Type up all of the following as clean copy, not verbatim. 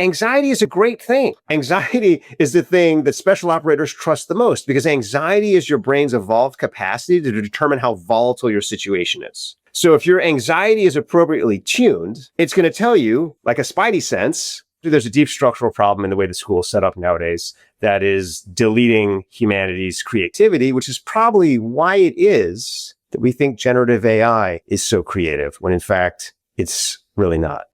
Anxiety is a great thing. Anxiety is the thing that special operators trust the most because anxiety is your brain's evolved capacity to determine how volatile your situation is. So if your anxiety is appropriately tuned, it's going to tell you, like a spidey sense, there's a deep structural problem in the way the school is set up nowadays that is deleting humanity's creativity, which is probably why it is that we think generative AI is so creative, when in fact, it's really not.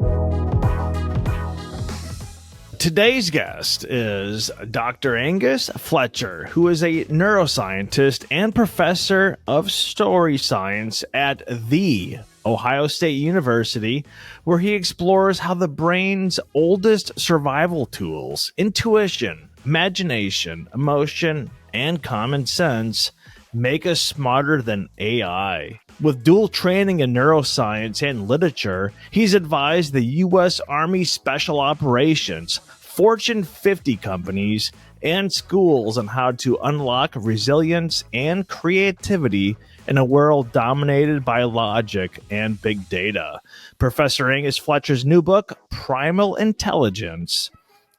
Today's guest is Dr. Angus Fletcher, who is a neuroscientist and professor of story science at The Ohio State University, where he explores how the brain's oldest survival tools, intuition, imagination, emotion, and common sense, make us smarter than AI. With dual training in neuroscience and literature, he's advised the U.S. Army Special Operations, Fortune 50 companies, and schools on how to unlock resilience and creativity in a world dominated by logic and big data. Professor Angus Fletcher's new book, Primal Intelligence,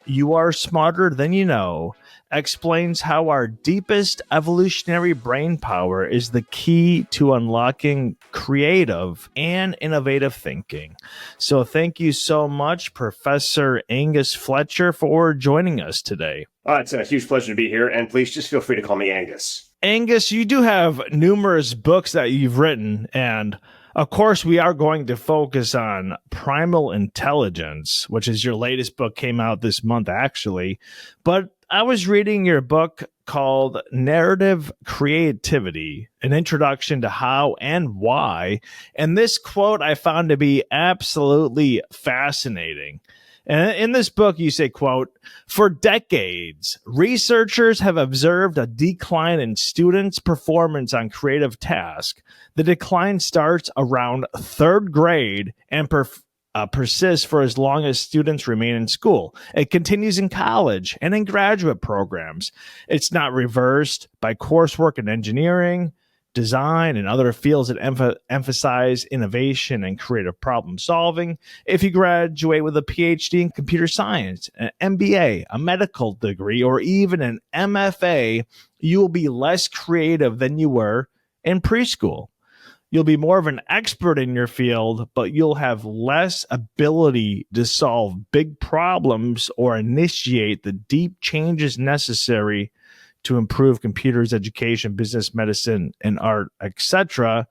You Are Smarter Than You Know, explains how our deepest evolutionary brain power is the key to unlocking creative and innovative thinking. So thank you so much, Professor Angus Fletcher, for joining us today. It's a huge pleasure to be here, and please just feel free to call me Angus. Angus, you do have numerous books that you've written, and of course, we are going to focus on Primal Intelligence, which is your latest book, came out this month, actually. But I was reading your book called Narrative Creativity, an introduction to how and why. And this quote I found to be absolutely fascinating. And in this book, you say, quote, "For decades, researchers have observed a decline in students' performance on creative tasks. The decline starts around third grade and persists for as long as students remain in school. It continues in college and in graduate programs. It's not reversed by coursework in engineering, design, and other fields that emphasize innovation and creative problem solving. If you graduate with a PhD in computer science, an MBA, a medical degree, or even an MFA, you will be less creative than you were in preschool. You'll be more of an expert in your field, but you'll have less ability to solve big problems or initiate the deep changes necessary to improve computers, education, business, medicine, and art, etc."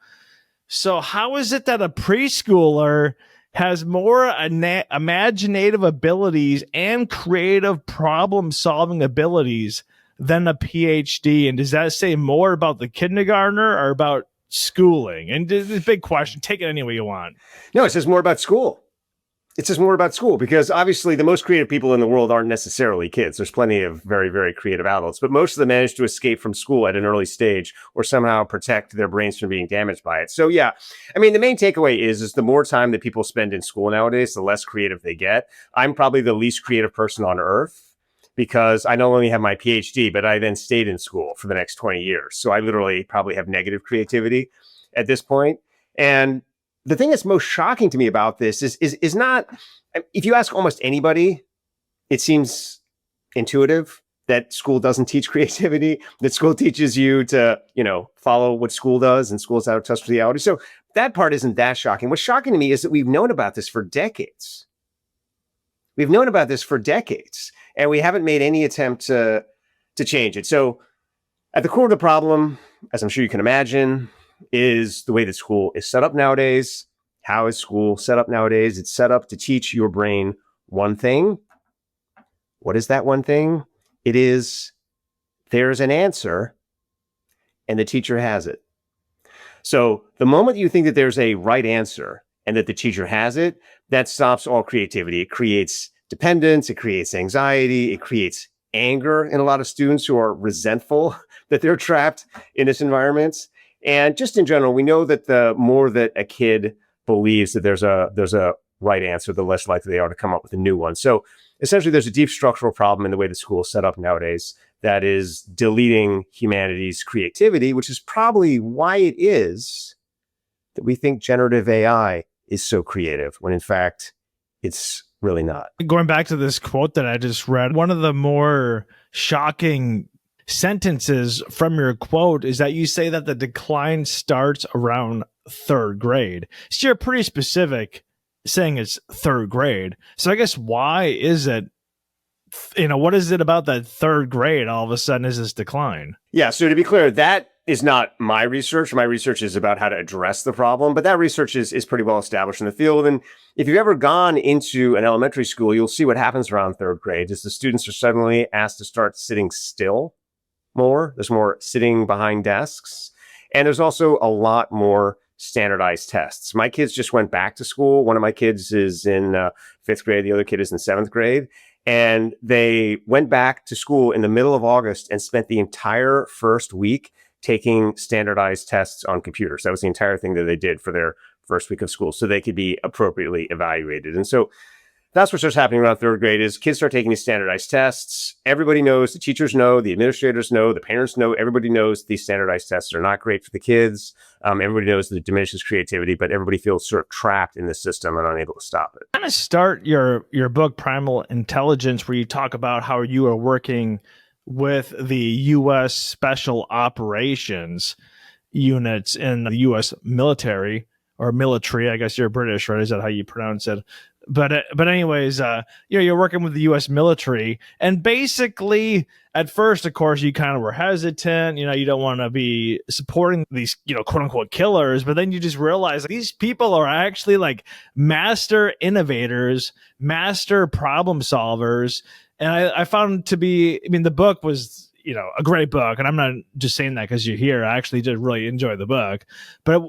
So how is it that a preschooler has more imaginative abilities and creative problem-solving abilities than a PhD? And does that say more about the kindergartner or about schooling? And this is a big question. Take it any way you want. No, it says more about school. It says more about school because obviously the most creative people in the world aren't necessarily kids. There's plenty of very, very creative adults, but most of them manage to escape from school at an early stage or somehow protect their brains from being damaged by it. So yeah, I mean, the main takeaway is the more time that people spend in school nowadays, the less creative they get. I'm probably the least creative person on earth because I not only have my PhD, but I then stayed in school for the next 20 years. So I literally probably have negative creativity at this point. And the thing that's most shocking to me about this is not, if you ask almost anybody, it seems intuitive that school doesn't teach creativity, that school teaches you to, follow what school does, and school's out of touch with reality. So that part isn't that shocking. What's shocking to me is that we've known about this for decades. We've known about this for decades, and we haven't made any attempt to change it. So at the core of the problem, as I'm sure you can imagine, is the way that school is set up nowadays. How is school set up nowadays? It's set up to teach your brain one thing. What is that one thing? It is, there's an answer and the teacher has it. So the moment you think that there's a right answer and that the teacher has it, that stops all creativity. It creates dependence. It creates anxiety. It creates anger in a lot of students who are resentful that they're trapped in this environment. And just in general, we know that the more that a kid believes that there's a right answer, the less likely they are to come up with a new one. So essentially, there's a deep structural problem in the way the school is set up nowadays that is deleting humanity's creativity, which is probably why it is that we think generative AI is so creative, when in fact, it's really not. Going back to this quote that I just read, one of the more shocking sentences from your quote is that you say that the decline starts around third grade. So you're pretty specific saying it's third grade. So I guess why is it, what is it about that third grade all of a sudden is this decline? Yeah, so to be clear, that is not my research. My research is about how to address the problem, but that research is pretty well established in the field. And if you've ever gone into an elementary school, you'll see what happens around third grade is the students are suddenly asked to start sitting still more. There's more sitting behind desks. And there's also a lot more standardized tests. My kids just went back to school. One of my kids is in fifth grade. The other kid is in seventh grade. And they went back to school in the middle of August and spent the entire first week taking standardized tests on computers. That was the entire thing that they did for their first week of school so they could be appropriately evaluated. And so that's what starts happening around third grade is kids start taking these standardized tests. Everybody knows, the teachers know, the administrators know, the parents know, everybody knows these standardized tests are not great for the kids. Everybody knows that it diminishes creativity, but everybody feels sort of trapped in the system and unable to stop it. Kind of start your book, Primal Intelligence, where you talk about how you are working with the U.S. Special Operations units in the U.S. military or military. I guess you're British, right? Is that how you pronounce it? But anyways, you're working with the U.S. military, and basically, at first, of course, you kind of were hesitant. You don't want to be supporting these, quote unquote killers. But then you just realize these people are actually like master innovators, master problem solvers. And I found to be, the book was, a great book. And I'm not just saying that because you're here. I actually did really enjoy the book. But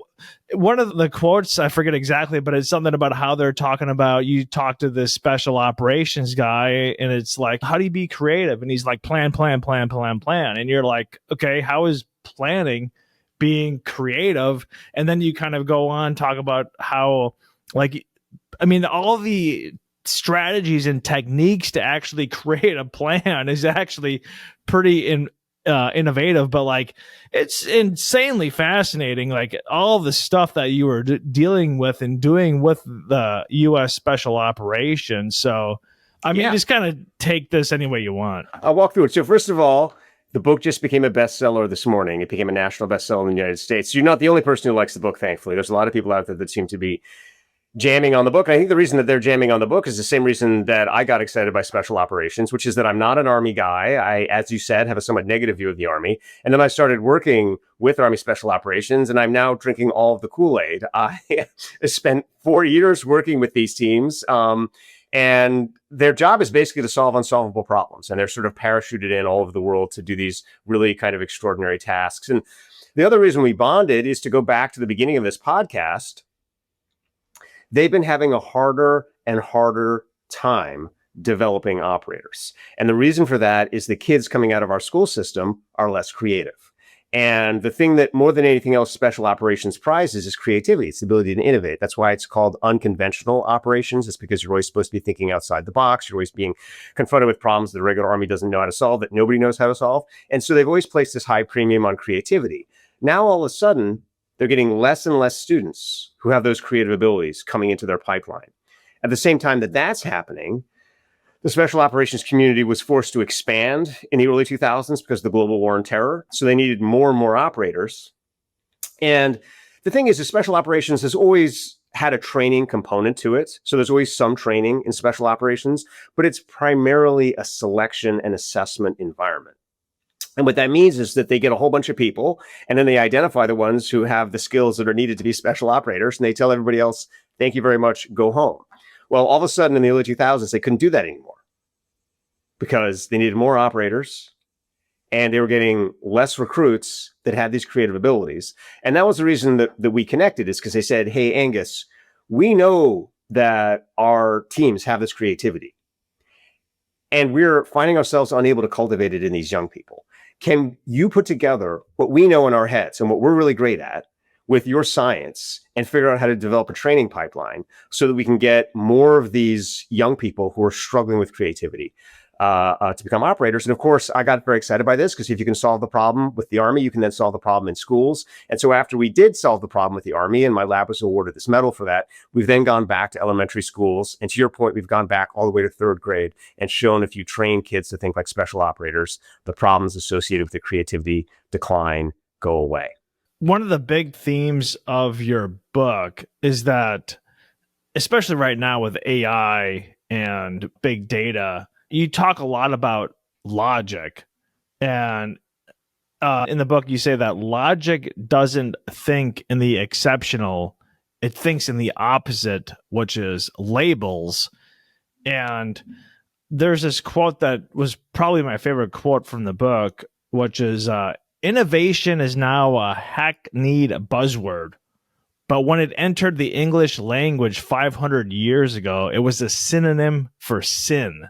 one of the quotes, I forget exactly, but it's something about how they're talking about, you talk to this special operations guy and it's like, how do you be creative? And he's like, plan. And you're like, okay, how is planning being creative? And then you kind of go on, talk about how, all the strategies and techniques to actually create a plan is actually pretty innovative, but it's insanely fascinating, all the stuff that you were dealing with and doing with the U.S. Special Operations. So just kind of take this any way you want. I'll walk through it. So first of all, the book just became a bestseller this morning. It became a national bestseller in the United States. So you're not the only person who likes the book, thankfully. There's a lot of people out there that seem to be jamming on the book. And I think the reason that they're jamming on the book is the same reason that I got excited by Special Operations, which is that I'm not an Army guy. I, as you said, have a somewhat negative view of the Army. And then I started working with Army Special Operations, and I'm now drinking all of the Kool-Aid. I spent 4 years working with these teams, and their job is basically to solve unsolvable problems. And they're sort of parachuted in all over the world to do these really kind of extraordinary tasks. And the other reason we bonded is to go back to the beginning of this podcast. They've been having a harder and harder time developing operators. And the reason for that is the kids coming out of our school system are less creative. And the thing that more than anything else Special Operations prizes is creativity. It's the ability to innovate. That's why it's called unconventional operations. It's because you're always supposed to be thinking outside the box. You're always being confronted with problems that the regular Army doesn't know how to solve, that nobody knows how to solve. And so they've always placed this high premium on creativity. Now, all of a sudden, they're getting less and less students who have those creative abilities coming into their pipeline. At the same time that that's happening, the Special Operations community was forced to expand in the early 2000s because of the global war on terror. So they needed more and more operators. And the thing is, the Special Operations has always had a training component to it. So there's always some training in Special Operations, but it's primarily a selection and assessment environment. And what that means is that they get a whole bunch of people, and then they identify the ones who have the skills that are needed to be special operators, and they tell everybody else, thank you very much, go home. Well, all of a sudden in the early 2000s, they couldn't do that anymore because they needed more operators, and they were getting less recruits that had these creative abilities. And that was the reason that we connected, is because they said, hey, Angus, we know that our teams have this creativity, and we're finding ourselves unable to cultivate it in these young people. Can you put together what we know in our heads and what we're really great at with your science and figure out how to develop a training pipeline so that we can get more of these young people who are struggling with creativity? to become operators. And of course, I got very excited by this because if you can solve the problem with the Army, you can then solve the problem in schools. And so after we did solve the problem with the Army, and my lab was awarded this medal for that, we've then gone back to elementary schools. And to your point, we've gone back all the way to third grade and shown if you train kids to think like special operators, the problems associated with the creativity decline go away. One of the big themes of your book is that, especially right now with AI and big data, you talk a lot about logic. And in the book, you say that logic doesn't think in the exceptional, it thinks in the opposite, which is labels. And there's this quote that was probably my favorite quote from the book, which is innovation is now a hackneyed buzzword. But when it entered the English language 500 years ago, it was a synonym for sin.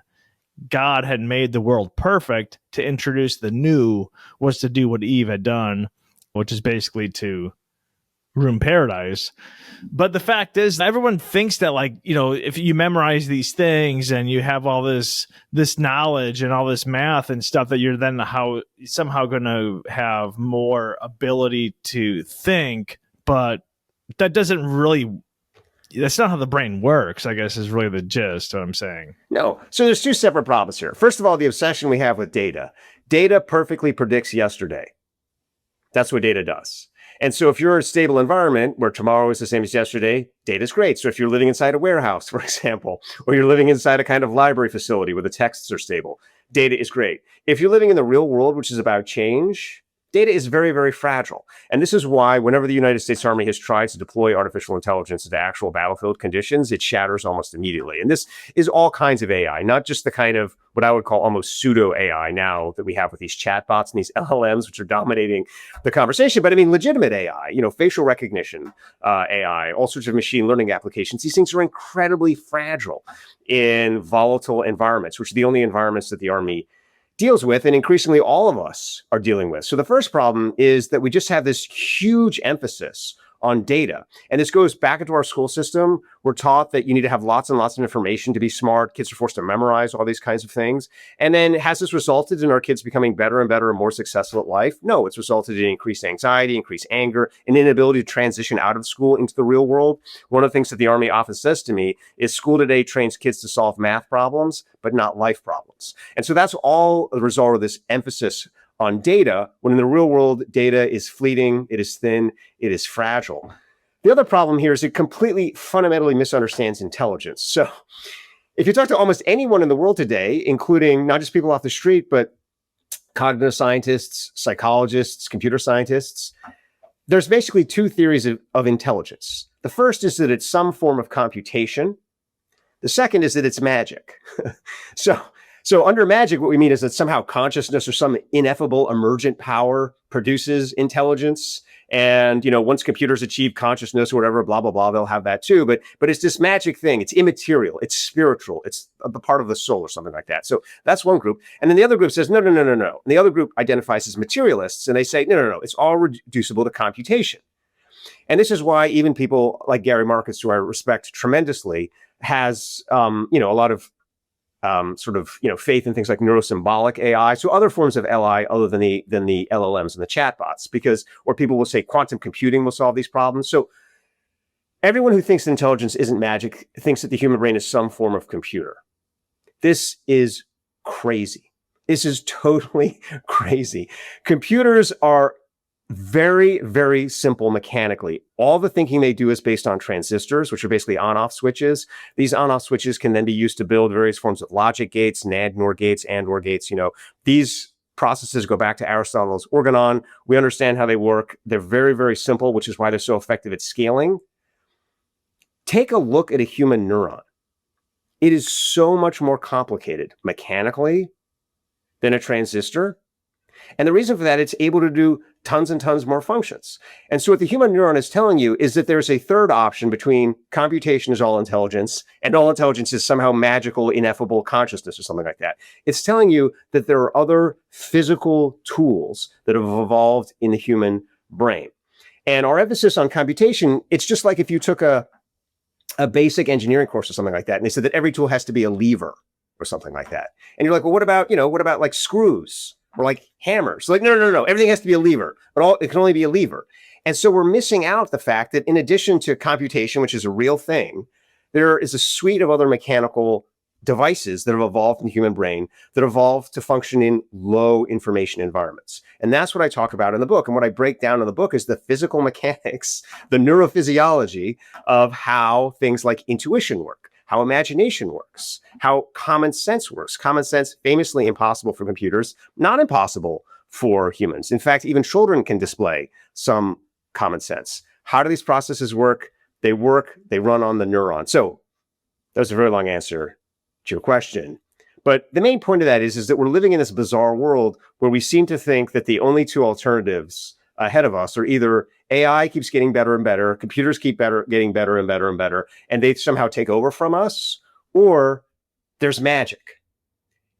God had made the world perfect. To introduce the new was to do what Eve had done, which is basically to ruin paradise. But the fact is, everyone thinks that, like, you know, if you memorize these things and you have all this knowledge and all this math and stuff, that you're then somehow going to have more ability to think. But that doesn't really, that's not how the brain works, I guess, is really the gist of what I'm saying. No. So there's two separate problems here. First of all, the obsession we have with data. Data perfectly predicts yesterday. That's what data does. And so if you're in a stable environment where tomorrow is the same as yesterday, data's great. So if you're living inside a warehouse, for example, or you're living inside a kind of library facility where the texts are stable, data is great. If you're living in the real world, which is about change, data is very, very fragile. And this is why whenever the United States Army has tried to deploy artificial intelligence into actual battlefield conditions, it shatters almost immediately. And this is all kinds of AI, not just the kind of what I would call almost pseudo AI now that we have with these chatbots and these LLMs, which are dominating the conversation, but I mean legitimate AI, you know, facial recognition AI, all sorts of machine learning applications. These things are incredibly fragile in volatile environments, which are the only environments that the Army deals with, and increasingly all of us are dealing with. So the first problem is that we just have this huge emphasis on data. And this goes back into our school system. We're taught that you need to have lots and lots of information to be smart. Kids are forced to memorize all these kinds of things. And then has this resulted in our kids becoming better and better and more successful at life? No, it's resulted in increased anxiety, increased anger, an inability to transition out of school into the real world. One of the things that the Army often says to me is school today trains kids to solve math problems, but not life problems. And so that's all the result of this emphasis on data, when in the real world, data is fleeting, it is thin, it is fragile. The other problem here is it completely fundamentally misunderstands intelligence. So if you talk to almost anyone in the world today, including not just people off the street, but cognitive scientists, psychologists, computer scientists, there's basically two theories of intelligence. The first is that it's some form of computation. The second is that it's magic. So under magic, what we mean is that somehow consciousness or some ineffable emergent power produces intelligence. And, you know, once computers achieve consciousness or whatever, blah, blah, blah, they'll have that too. But it's this magic thing. It's immaterial. It's spiritual. It's a part of the soul or something like that. So that's one group. And then the other group says, no. And the other group identifies as materialists. And they say, no. It's all reducible to computation. And this is why even people like Gary Marcus, who I respect tremendously, has, a lot of faith in things like neurosymbolic AI. So other forms of LI other than the LLMs and the chatbots, or people will say quantum computing will solve these problems. So everyone who thinks that intelligence isn't magic thinks that the human brain is some form of computer. This is crazy. This is totally crazy. Computers are very, very simple mechanically. All the thinking they do is based on transistors, which are basically on-off switches. These on-off switches can then be used to build various forms of logic gates, NOR gates, AND/OR gates. You know, these processes go back to Aristotle's organon. We understand how they work. They're very, very simple, which is why they're so effective at scaling. Take a look at a human neuron. It is so much more complicated mechanically than a transistor. And the reason for that, it's able to do tons and tons more functions. And so what the human neuron is telling you is that there's a third option between computation is all intelligence and all intelligence is somehow magical, ineffable consciousness or something like that. It's telling you that there are other physical tools that have evolved in the human brain. And our emphasis on computation, it's just like if you took a basic engineering course or something like that, and they said that every tool has to be a lever. or something like that. And you're like, well, what about like screws or like hammers? Like, no. Everything has to be a lever, but it can only be a lever. And so we're missing out the fact that in addition to computation, which is a real thing, there is a suite of other mechanical devices that have evolved in the human brain that evolved to function in low information environments. And that's what I talk about in the book. And what I break down in the book is the physical mechanics, the neurophysiology of how things like intuition work, how imagination works, how common sense works. Common sense, famously impossible for computers, not impossible for humans. In fact, even children can display some common sense. How do these processes work? They run on the neuron. So that was a very long answer to your question. But the main point of that is that we're living in this bizarre world where we seem to think that the only two alternatives ahead of us are either AI keeps getting better and better, computers keep getting better and better and better, and they somehow take over from us, or there's magic.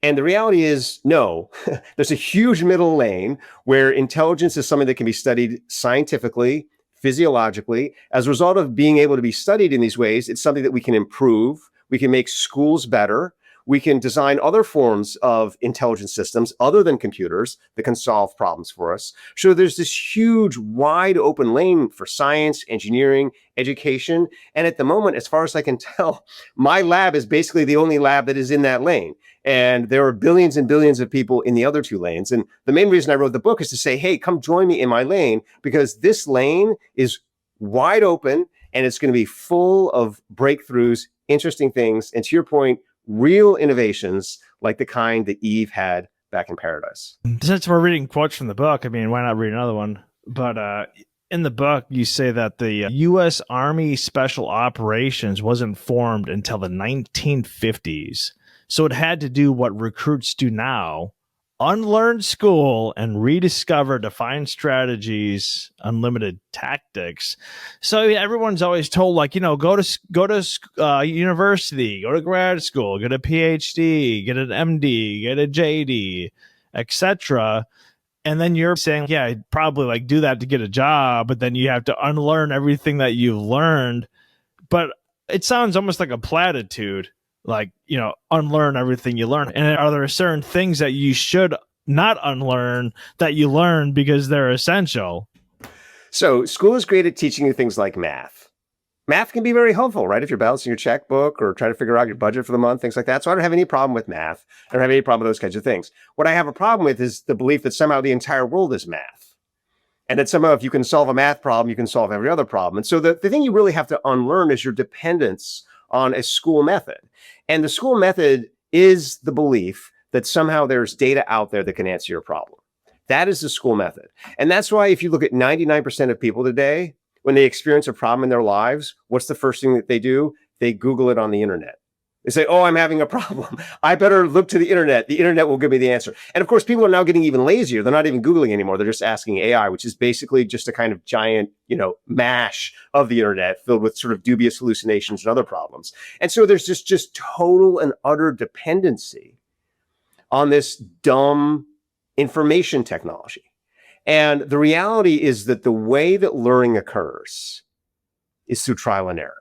And the reality is, no, there's a huge middle lane where intelligence is something that can be studied scientifically, physiologically. As a result of being able to be studied in these ways, it's something that we can improve. We can make schools better. We can design other forms of intelligence systems other than computers that can solve problems for us. So there's this huge, wide open lane for science, engineering, education. And at the moment, as far as I can tell, my lab is basically the only lab that is in that lane. And there are billions and billions of people in the other two lanes. And the main reason I wrote the book is to say, hey, come join me in my lane, because this lane is wide open and it's going to be full of breakthroughs, interesting things. And to your point, real innovations like the kind that Eve had back in paradise. Since we're reading quotes from the book, I mean, why not read another one? But in the book, you say that the U.S. Army Special Operations wasn't formed until the 1950s. So it had to do what recruits do now: unlearn school and rediscover defined strategies, unlimited tactics. So everyone's always told, like, go to university, go to grad school, get a PhD, get an MD, get a JD, etc. And then you're saying, yeah, I'd probably like do that to get a job, but then you have to unlearn everything that you've learned. But it sounds almost like a platitude. Like, unlearn everything you learn. And are there certain things that you should not unlearn that you learn because they're essential? So school is great at teaching you things like math. Math can be very helpful, right? If you're balancing your checkbook or trying to figure out your budget for the month, things like that. So I don't have any problem with math. I don't have any problem with those kinds of things. What I have a problem with is the belief that somehow the entire world is math. And that somehow if you can solve a math problem, you can solve every other problem. And so the thing you really have to unlearn is your dependence on a school method. And the school method is the belief that somehow there's data out there that can answer your problem. That is the school method. And that's why if you look at 99% of people today, when they experience a problem in their lives, what's the first thing that they do? They Google it on the internet. They say, oh, I'm having a problem. I better look to the internet. The internet will give me the answer. And of course, people are now getting even lazier. They're not even Googling anymore. They're just asking AI, which is basically just a kind of giant, mash of the internet filled with sort of dubious hallucinations and other problems. And so there's just total and utter dependency on this dumb information technology. And the reality is that the way that learning occurs is through trial and error.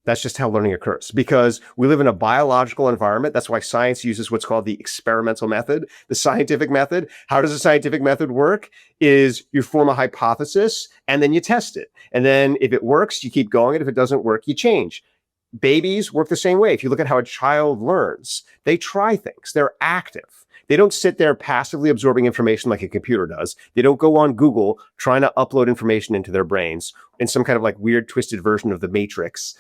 That's just how learning occurs, because we live in a biological environment. That's why science uses what's called the experimental method, the scientific method. How does the scientific method work? Is you form a hypothesis and then you test it. And then if it works, you keep going. And if it doesn't work, you change. Babies work the same way. If you look at how a child learns, they try things. They're active. They don't sit there passively absorbing information like a computer does. They don't go on Google trying to upload information into their brains in some kind of like weird twisted version of the Matrix.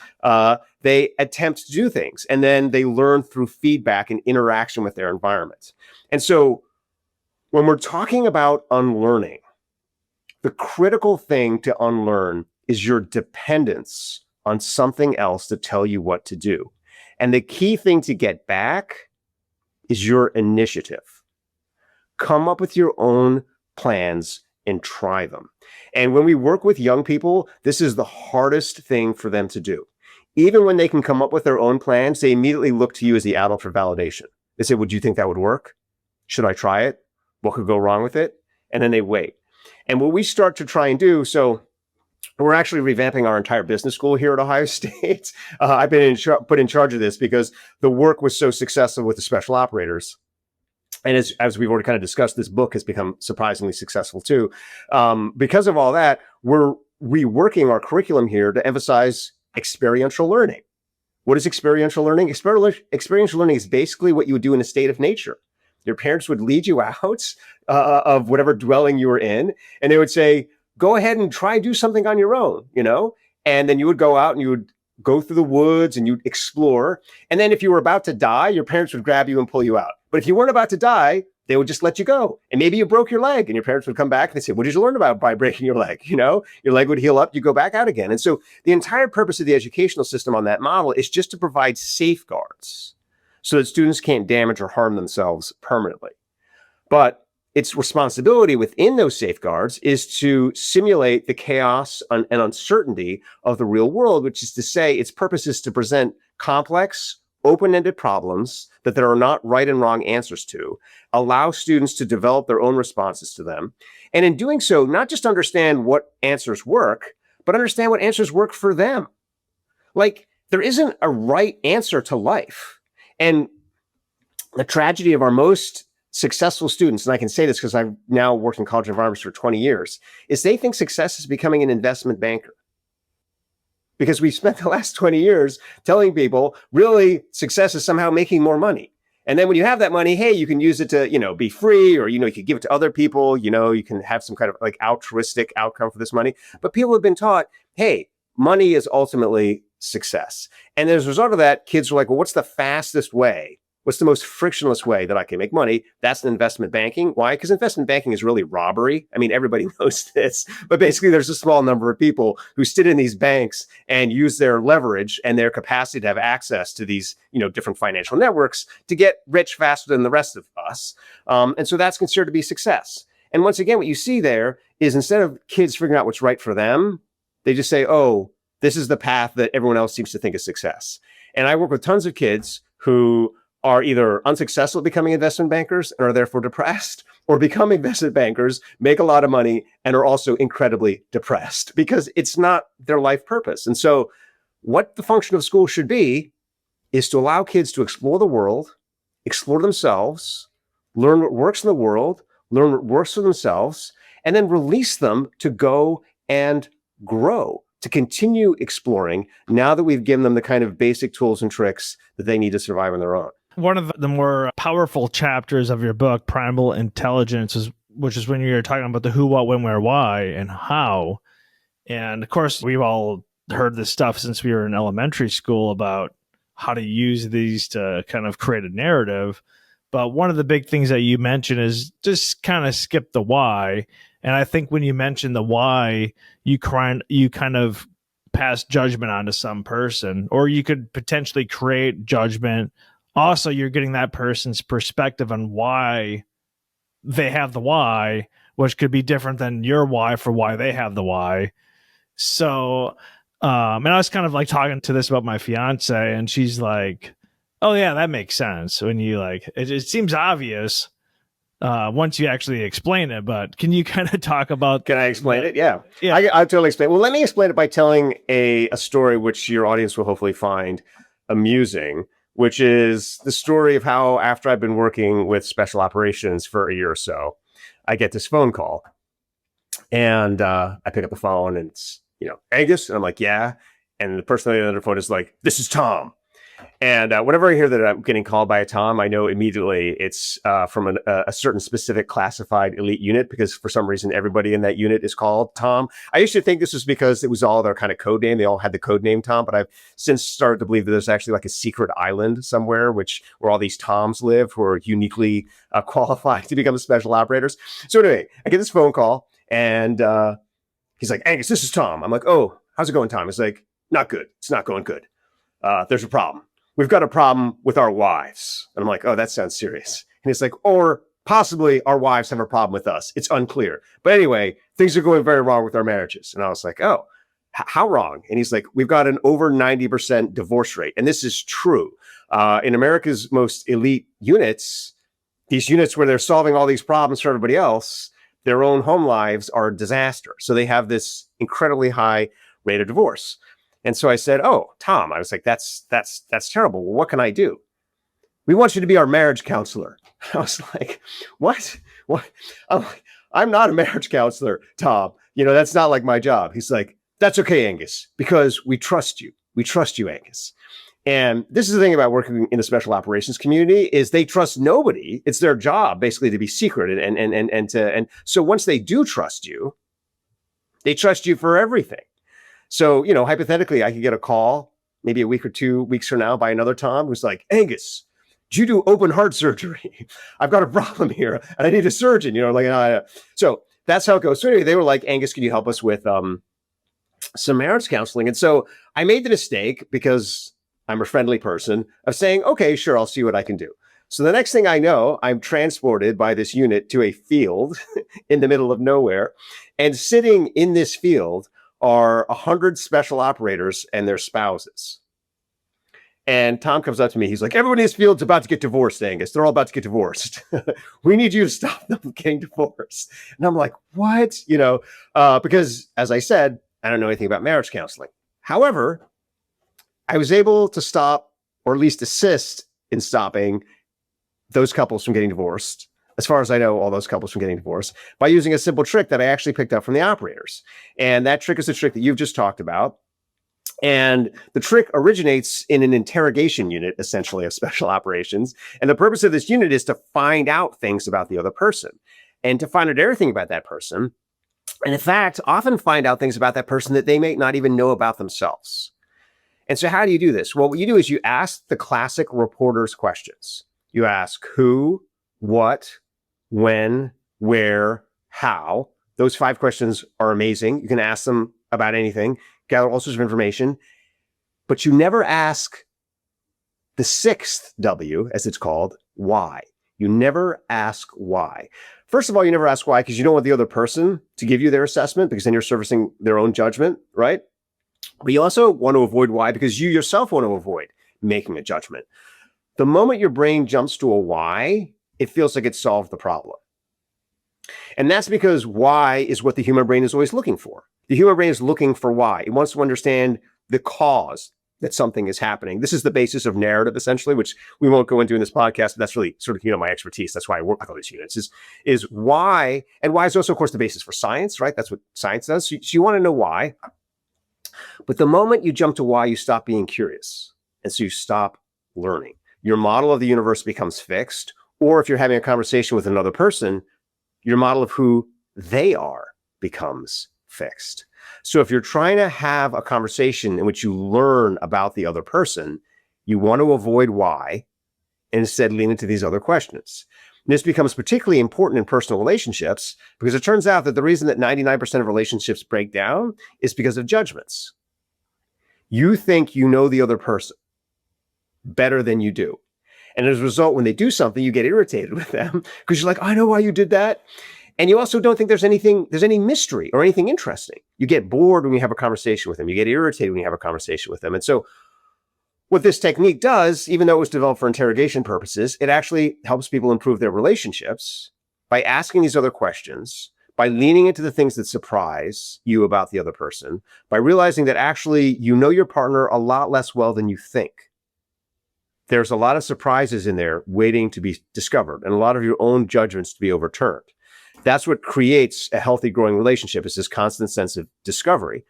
They attempt to do things, and then they learn through feedback and interaction with their environment. And so when we're talking about unlearning, the critical thing to unlearn is your dependence on something else to tell you what to do. And the key thing to get back is your initiative. Come up with your own plans and try them. And when we work with young people, this is the hardest thing for them to do. Even when they can come up with their own plans, they immediately look to you as the adult for validation. They say, would you think that would work? Should I try it? What could go wrong with it? And then they wait. And what we start to try and do, so We're actually revamping our entire business school here at Ohio State. I've been put in charge of this because the work was so successful with the special operators. And as we've already kind of discussed, this book has become surprisingly successful too. Because of all that, we're reworking our curriculum here to emphasize experiential learning. What is experiential learning? Experiential learning is basically what you would do in a state of nature. Your parents would lead you out of whatever dwelling you were in, and they would say, go ahead and try do something on your own, and then you would go out and you would go through the woods and you'd explore. And then if you were about to die, your parents would grab you and pull you out. But if you weren't about to die, they would just let you go. And maybe you broke your leg and your parents would come back and they say, what did you learn about by breaking your leg? Your leg would heal up, you go back out again. And so the entire purpose of the educational system on that model is just to provide safeguards so that students can't damage or harm themselves permanently. But its responsibility within those safeguards is to simulate the chaos and uncertainty of the real world, which is to say its purpose is to present complex, open-ended problems that there are not right and wrong answers to, allow students to develop their own responses to them, and in doing so, not just understand what answers work, but understand what answers work for them. Like, there isn't a right answer to life. And the tragedy of our most successful students, and I can say this because I've now worked in college environments for 20 years, is they think success is becoming an investment banker. Because we spent the last 20 years telling people, really, success is somehow making more money. And then when you have that money, hey, you can use it to, be free, or, you can give it to other people, you can have some kind of like altruistic outcome for this money. But people have been taught, hey, money is ultimately success. And as a result of that, kids are like, well, what's the fastest way? What's the most frictionless way that I can make money? That's investment banking. Why? Because investment banking is really robbery. I mean, everybody knows this, but basically there's a small number of people who sit in these banks and use their leverage and their capacity to have access to these, different financial networks to get rich faster than the rest of us. And so that's considered to be success. And once again, what you see there is instead of kids figuring out what's right for them, they just say, oh, this is the path that everyone else seems to think is success. And I work with tons of kids who are either unsuccessful at becoming investment bankers and are therefore depressed, or become investment bankers, make a lot of money, and are also incredibly depressed because it's not their life purpose. And so what the function of school should be is to allow kids to explore the world, explore themselves, learn what works in the world, learn what works for themselves, and then release them to go and grow, to continue exploring now that we've given them the kind of basic tools and tricks that they need to survive on their own. One of the more powerful chapters of your book, Primal Intelligence, which is when you're talking about the who, what, when, where, why, and how. And of course, we've all heard this stuff since we were in elementary school about how to use these to kind of create a narrative. But one of the big things that you mentioned is just kind of skip the why. And I think when you mention the why, you kind of pass judgment onto some person, or you could potentially create judgment. Also, you're getting that person's perspective on why they have the why, which could be different than your why for why they have the why. So, and I was kind of like talking to this about my fiance, and she's like, oh yeah, that makes sense. When you it seems obvious once you actually explain it, but can you kind of talk about... Can I explain it? Yeah. Yeah. I'll totally explain. Well, let me explain it by telling a story which your audience will hopefully find amusing, which is the story of how after I've been working with special operations for a year or so, I get this phone call. And I pick up the phone and it's, Angus. And I'm like, yeah. And the person on the other phone is like, this is Tom. And whenever I hear that I'm getting called by a Tom, I know immediately it's from a certain specific classified elite unit, because for some reason, everybody in that unit is called Tom. I used to think this was because it was all their kind of code name. They all had the code name Tom, but I've since started to believe that there's actually like a secret island somewhere where all these Toms live who are uniquely qualified to become special operators. So anyway, I get this phone call and he's like, Angus, this is Tom. I'm like, oh, how's it going, Tom? He's like, not good. It's not going good. There's a problem. We've got a problem with our wives. And I'm like, oh, that sounds serious. And he's like, or possibly our wives have a problem with us. It's unclear. But anyway, things are going very wrong with our marriages. And I was like, oh, how wrong? And he's like, we've got an over 90% divorce rate. And this is true. In America's most elite units, these units where they're solving all these problems for everybody else, their own home lives are a disaster. So they have this incredibly high rate of divorce. And so I said, "Oh, Tom," I was like, that's terrible. Well, what can I do? "We want you to be our marriage counselor." I was like, "What? What?" I'm like, "I'm not a marriage counselor, Tom. That's not like my job." He's like, "That's okay, Angus, because we trust you. We trust you, Angus." And this is the thing about working in the special operations community is they trust nobody. It's their job basically to be secret. And so once they do trust you, they trust you for everything. So, hypothetically, I could get a call maybe a week or 2 weeks from now by another Tom who's like, "Angus, did you do open heart surgery? I've got a problem here and I need a surgeon," so that's how it goes. So anyway, they were like, "Angus, can you help us with some marriage counseling?" And so I made the mistake, because I'm a friendly person, of saying, "Okay, sure, I'll see what I can do." So the next thing I know, I'm transported by this unit to a field in the middle of nowhere. And sitting in this field are 100 special operators and their spouses. And Tom comes up to me. He's like, "Everyone in this field's about to get divorced, Angus. They're all about to get divorced. We need you to stop them getting divorced." And I'm like, "What?" Because as I said, I don't know anything about marriage counseling. However, I was able to stop, or at least assist in stopping, those couples from getting divorced. As far as I know, all those couples from getting divorced, by using a simple trick that I actually picked up from the operators. And that trick is the trick that you've just talked about. And the trick originates in an interrogation unit, essentially, of special operations. And the purpose of this unit is to find out things about the other person, and to find out everything about that person. And in fact, often find out things about that person that they may not even know about themselves. And so how do you do this? Well, what you do is you ask the classic reporter's questions. You ask who, what, when, where, how. Those 5 questions are amazing. You can ask them about anything, gather all sorts of information, but you never ask the 6th W, as it's called, why. You never ask why. First of all, you never ask why because you don't want the other person to give you their assessment, because then you're servicing their own judgment, right? But you also want to avoid why because you yourself want to avoid making a judgment. The moment your brain jumps to a why, it feels like it solved the problem. And that's because why is what the human brain is always looking for. The human brain is looking for why. It wants to understand the cause that something is happening. This is the basis of narrative, essentially, which we won't go into in this podcast, but that's really sort of, my expertise. That's why I work with all these units is why. And why is also, of course, the basis for science, right? That's what science does. So you want to know why. But the moment you jump to why, you stop being curious. And so you stop learning. Your model of the universe becomes fixed. Or if you're having a conversation with another person, your model of who they are becomes fixed. So if you're trying to have a conversation in which you learn about the other person, you want to avoid why and instead lean into these other questions. And this becomes particularly important in personal relationships because it turns out that the reason that 99% of relationships break down is because of judgments. You think you know the other person better than you do. And as a result, when they do something, you get irritated with them because you're like, "I know why you did that." And you also don't think there's any mystery or anything interesting. You get bored when you have a conversation with them. You get irritated when you have a conversation with them. And so what this technique does, even though it was developed for interrogation purposes, it actually helps people improve their relationships by asking these other questions, by leaning into the things that surprise you about the other person, by realizing that actually you know your partner a lot less well than you think. There's a lot of surprises in there waiting to be discovered and a lot of your own judgments to be overturned. That's what creates a healthy, growing relationship, is this constant sense of discovery.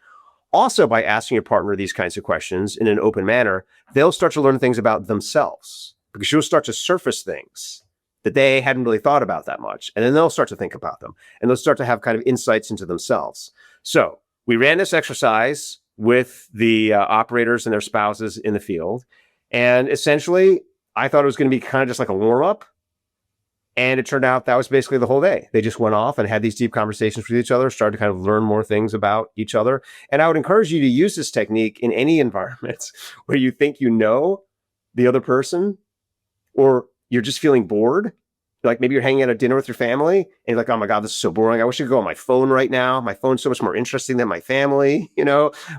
Also, by asking your partner these kinds of questions in an open manner, they'll start to learn things about themselves because you'll start to surface things that they hadn't really thought about that much. And then they'll start to think about them and they'll start to have kind of insights into themselves. So we ran this exercise with the operators and their spouses in the field. And essentially, I thought it was going to be kind of just like a warm-up. And it turned out that was basically the whole day. They just went off and had these deep conversations with each other, started to kind of learn more things about each other. And I would encourage you to use this technique in any environment where you think you know the other person, or you're just feeling bored. Like maybe you're hanging out at dinner with your family and you're like, "Oh my God, this is so boring. I wish I could go on my phone right now. My phone's so much more interesting than my family.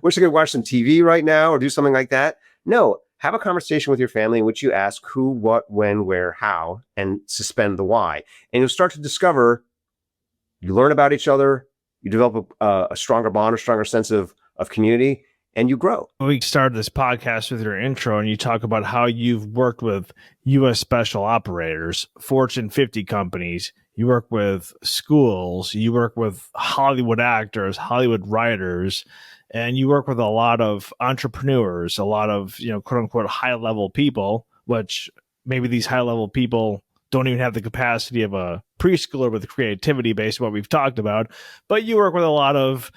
Wish I could watch some TV right now or do something like that." No. Have a conversation with your family in which you ask who, what, when, where, how, and suspend the why. And you'll start to discover You learn about each other, you develop a stronger bond, a stronger sense of community, and you grow. We started this podcast with your intro, and you talk about how you've worked with U.S. special operators, Fortune 50 companies. You work with schools, you work with Hollywood actors, Hollywood writers, and you work with a lot of entrepreneurs, a lot of, quote unquote, high level people, which maybe these high level people don't even have the capacity of a preschooler with creativity based on what we've talked about. But you work with a lot of,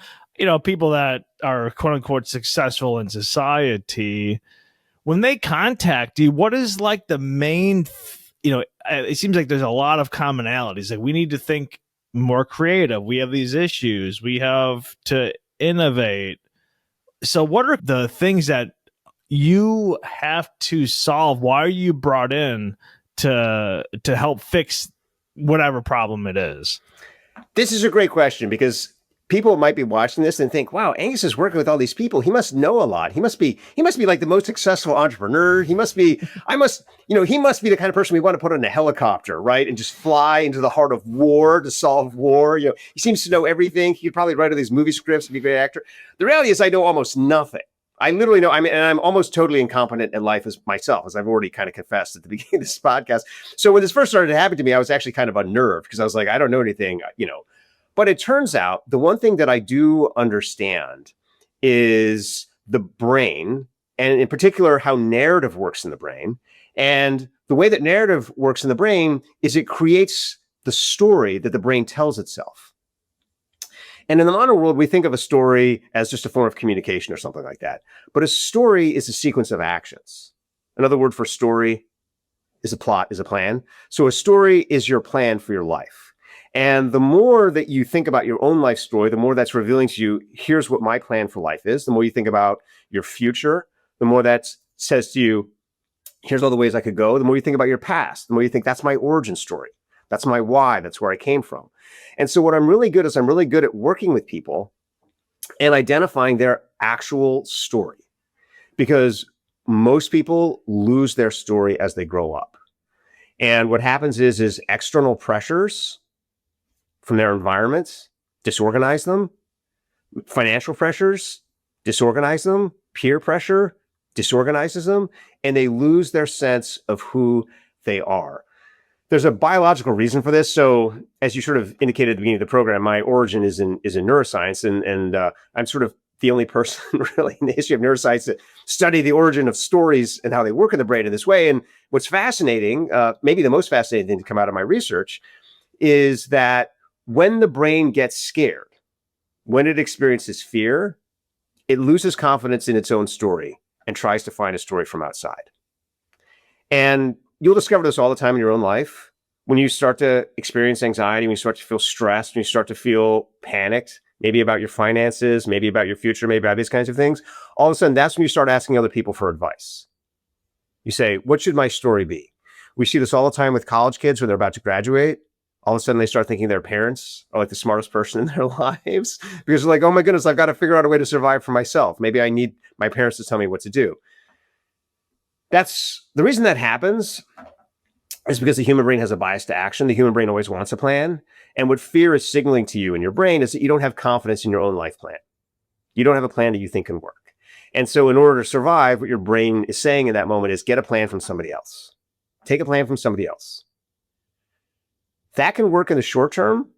people that are quote unquote successful in society. When they contact you, what is like the main, it seems like there's a lot of commonalities. Like, we need to think more creative. We have these issues. We have to innovate. So what are the things that you have to solve? Why are you brought in to help fix whatever problem it is? This is a great question, because people might be watching this and think, wow, Angus is working with all these people. He must know a lot. He must be like the most successful entrepreneur. He must be the kind of person we want to put on a helicopter, right? And just fly into the heart of war to solve war. He seems to know everything. He could probably write all these movie scripts and be a great actor. The reality is I know almost nothing. I literally know, and I'm almost totally incompetent in life as myself, as I've already kind of confessed at the beginning of this podcast. So when this first started to happen to me, I was actually kind of unnerved, because I was like, I don't know anything, But it turns out the one thing that I do understand is the brain, and in particular, how narrative works in the brain. And the way that narrative works in the brain is it creates the story that the brain tells itself. And in the modern world, we think of a story as just a form of communication or something like that. But a story is a sequence of actions. Another word for story is a plot, is a plan. So a story is your plan for your life. And the more that you think about your own life story, the more that's revealing to you, here's what my plan for life is. The more you think about your future, the more that says to you, here's all the ways I could go. The more you think about your past, the more you think that's my origin story. That's my why. That's where I came from. And so what I'm really good at working with people and identifying their actual story, because most people lose their story as they grow up. And what happens is external pressures from their environments disorganize them. Financial pressures disorganize them. Peer pressure disorganizes them, and they lose their sense of who they are. There's a biological reason for this. So as you sort of indicated at the beginning of the program, my origin is in neuroscience, and I'm sort of the only person really in the history of neuroscience to study the origin of stories and how they work in the brain in this way. And what's fascinating, maybe the most fascinating thing to come out of my research, is that when the brain gets scared, when it experiences fear, it loses confidence in its own story and tries to find a story from outside. And you'll discover this all the time in your own life. When you start to experience anxiety, when you start to feel stressed, when you start to feel panicked, maybe about your finances, maybe about your future, maybe about these kinds of things, all of a sudden, that's when you start asking other people for advice. You say, what should my story be? We see this all the time with college kids when they're about to graduate. All of a sudden, they start thinking their parents are like the smartest person in their lives, because they're like, oh my goodness, I've got to figure out a way to survive for myself. Maybe I need my parents to tell me what to do. That's the reason that happens, is because the human brain has a bias to action. The human brain always wants a plan. And what fear is signaling to you in your brain is that you don't have confidence in your own life plan. You don't have a plan that you think can work. And so in order to survive, what your brain is saying in that moment is get a plan from somebody else. Take a plan from somebody else. That can work in the short term,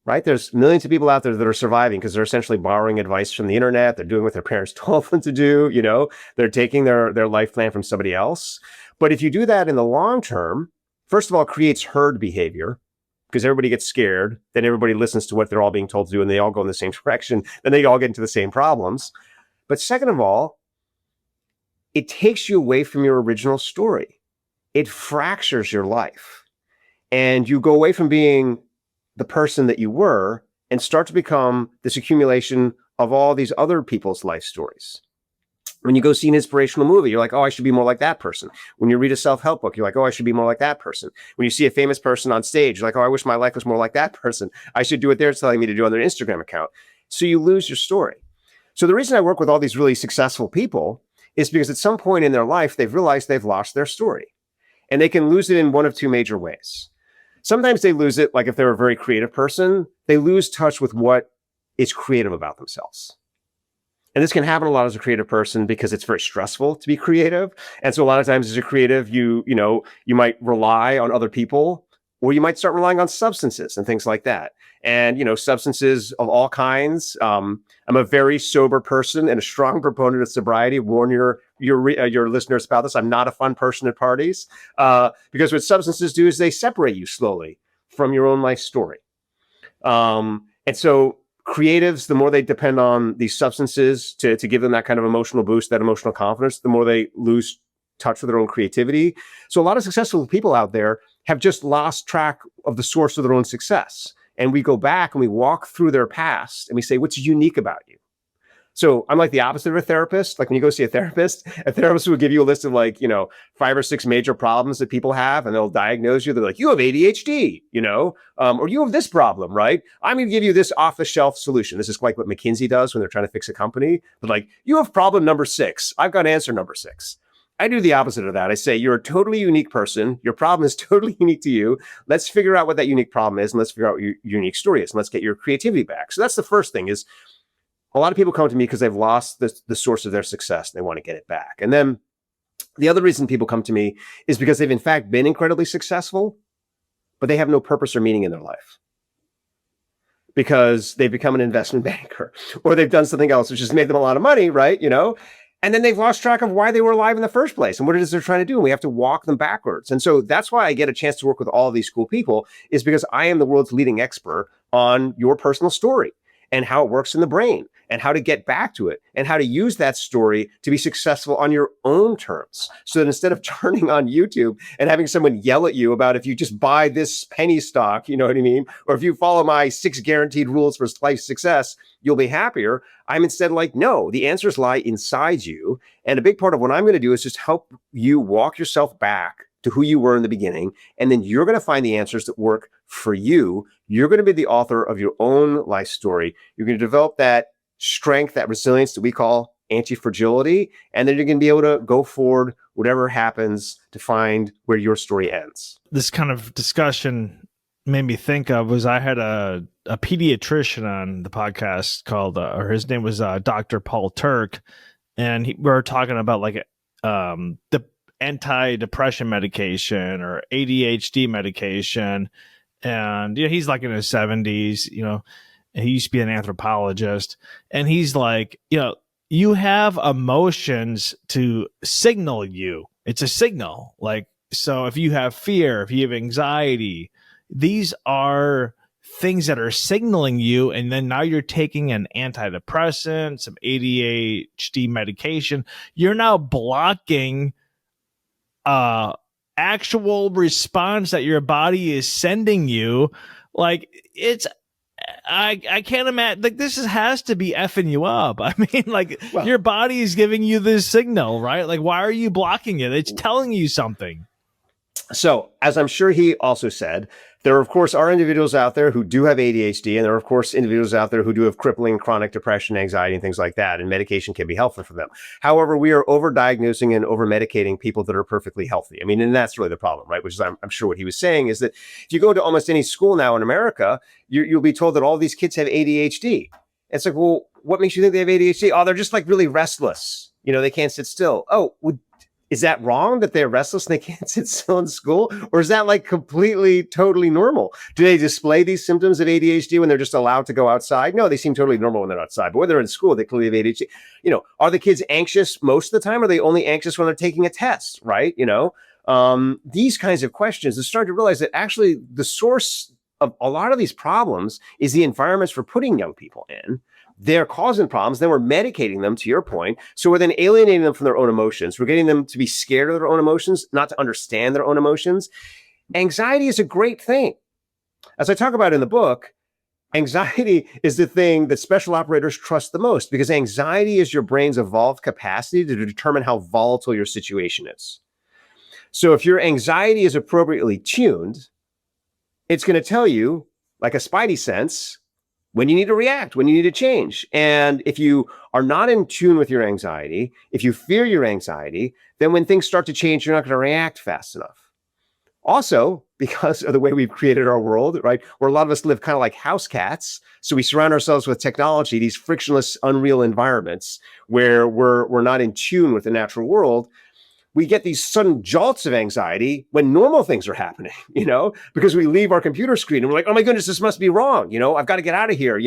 right? There's millions of people out there that are surviving because they're essentially borrowing advice from the internet. They're doing what their parents told them to do. They're taking their life plan from somebody else. But if you do that in the long term, first of all, it creates herd behavior, because everybody gets scared. Then everybody listens to what they're all being told to do, and they all go in the same direction. Then they all get into the same problems. But second of all, it takes you away from your original story. It fractures your life. And you go away from being the person that you were and start to become this accumulation of all these other people's life stories. When you go see an inspirational movie, you're like, oh, I should be more like that person. When you read a self-help book, you're like, oh, I should be more like that person. When you see a famous person on stage, you're like, oh, I wish my life was more like that person. I should do what they're telling me to do on their Instagram account. So you lose your story. So the reason I work with all these really successful people is because at some point in their life, they've realized they've lost their story. And they can lose it in one of two major ways. Sometimes they lose it, like if they're a very creative person, they lose touch with what is creative about themselves. And this can happen a lot as a creative person because it's very stressful to be creative. And so a lot of times as a creative, you might rely on other people, or you might start relying on substances and things like that. And, substances of all kinds. I'm a very sober person and a strong proponent of sobriety. Warn your listeners about this. I'm not a fun person at parties because what substances do is they separate you slowly from your own life story. And so creatives, the more they depend on these substances to give them that kind of emotional boost, that emotional confidence, the more they lose touch with their own creativity. So a lot of successful people out there have just lost track of the source of their own success. And we go back and we walk through their past and we say, what's unique about you? So I'm like the opposite of a therapist. Like when you go see a therapist will give you a list of 5 or 6 major problems that people have, and they'll diagnose you. They're like, you have ADHD, or you have this problem, right? I'm going to give you this off the shelf solution. This is like what McKinsey does when they're trying to fix a company. But like, you have problem number 6. I've got answer number 6. I do the opposite of that. I say, you're a totally unique person. Your problem is totally unique to you. Let's figure out what that unique problem is, and let's figure out what your unique story is, and let's get your creativity back. So that's the first thing is, a lot of people come to me because they've lost the source of their success and they want to get it back. And then the other reason people come to me is because they've in fact been incredibly successful, but they have no purpose or meaning in their life because they've become an investment banker or they've done something else which has made them a lot of money, right? And then they've lost track of why they were alive in the first place and what it is they're trying to do. And we have to walk them backwards. And so that's why I get a chance to work with all of these cool people, is because I am the world's leading expert on your personal story and how it works in the brain and how to get back to it and how to use that story to be successful on your own terms. So that instead of turning on YouTube and having someone yell at you about if you just buy this penny stock, you know what I mean? Or if you follow my 6 guaranteed rules for life success, you'll be happier. I'm instead like, no, the answers lie inside you. And a big part of what I'm going to do is just help you walk yourself back to who you were in the beginning. And then you're going to find the answers that work for you. You're going to be the author of your own life story. You're going to develop that strength, that resilience that we call anti-fragility. And then you're going to be able to go forward, whatever happens, to find where your story ends. This kind of discussion made me think of was I had a pediatrician on the podcast called, or his name was Dr. Paul Turk. And we were talking about the anti-depression medication or ADHD medication. And he's like in his 70s, and he used to be an anthropologist. And he's like, you have emotions to signal you. It's a signal. Like, so if you have fear, if you have anxiety, these are things that are signaling you. And then now you're taking an antidepressant, some ADHD medication. You're now blocking actual response that your body is sending you. Like, it's, I can't imagine, like, this has to be effing you up. I mean, your body is giving you this signal, right? Like, why are you blocking it? It's telling you something. So, as I'm sure he also said, there, of course, are individuals out there who do have ADHD, and there are, of course, individuals out there who do have crippling chronic depression, anxiety, and things like that, and medication can be helpful for them. However, we are over-diagnosing and over-medicating people that are perfectly healthy. I mean, and that's really the problem, right? Which is, I'm sure what he was saying is that if you go to almost any school now in America, you'll be told that all these kids have ADHD. It's like, well, what makes you think they have ADHD? Oh, they're just like really restless. They can't sit still. Oh, is that wrong that they're restless and they can't sit still in school? Or is that like completely, totally normal? Do they display these symptoms of ADHD when they're just allowed to go outside? No, they seem totally normal when they're outside. But when they're in school, they clearly have ADHD. Are the kids anxious most of the time? Or are they only anxious when they're taking a test, right? These kinds of questions, they're starting to realize that actually the source of a lot of these problems is the environments we're putting young people in. They're causing problems. Then we're medicating them, to your point. So we're then alienating them from their own emotions. We're getting them to be scared of their own emotions, not to understand their own emotions. Anxiety is a great thing. As I talk about in the book, anxiety is the thing that special operators trust the most, because anxiety is your brain's evolved capacity to determine how volatile your situation is. So if your anxiety is appropriately tuned, it's going to tell you, like a spidey sense, when you need to react, when you need to change. And if you are not in tune with your anxiety, if you fear your anxiety, then when things start to change, you're not going to react fast enough. Also, because of the way we've created our world, right, where a lot of us live kind of like house cats. So we surround ourselves with technology, these frictionless, unreal environments where we're not in tune with the natural world. We get these sudden jolts of anxiety when normal things are happening, because we leave our computer screen and we're like, oh my goodness, this must be wrong. I've got to get out of here,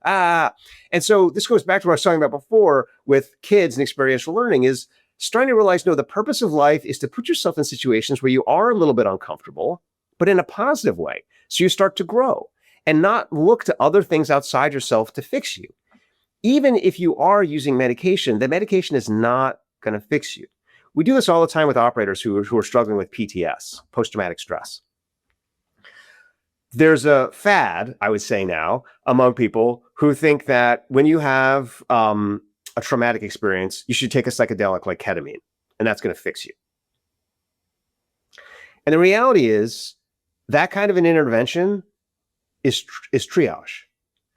And so this goes back to what I was talking about before with kids and experiential learning is starting to realize, no, the purpose of life is to put yourself in situations where you are a little bit uncomfortable, but in a positive way. So you start to grow and not look to other things outside yourself to fix you. Even if you are using medication, the medication is not going to fix you. We do this all the time with operators who are struggling with PTS, post-traumatic stress. There's a fad, I would say now, among people who think that when you have a traumatic experience, you should take a psychedelic like ketamine, and that's going to fix you. And the reality is that kind of an intervention is triage.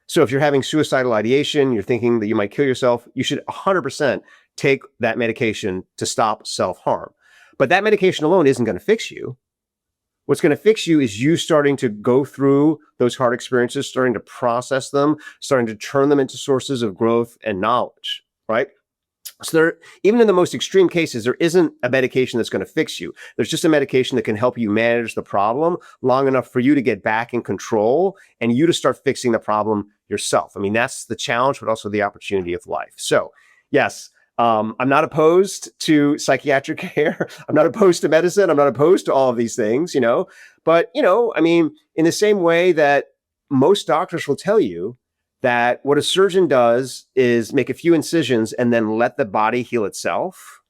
So if you're having suicidal ideation, you're thinking that you might kill yourself, you should 100% take that medication to stop self-harm. But that medication alone isn't going to fix you. What's going to fix you is you starting to go through those hard experiences, starting to process them, starting to turn them into sources of growth and knowledge, right? So even in the most extreme cases, there isn't a medication that's going to fix you. There's just a medication that can help you manage the problem long enough for you to get back in control and you to start fixing the problem yourself. I mean, that's the challenge, but also the opportunity of life. So yes, I'm not opposed to psychiatric care. I'm not opposed to medicine. I'm not opposed to all of these things, but, I mean, in the same way that most doctors will tell you that what a surgeon does is make a few incisions and then let the body heal itself.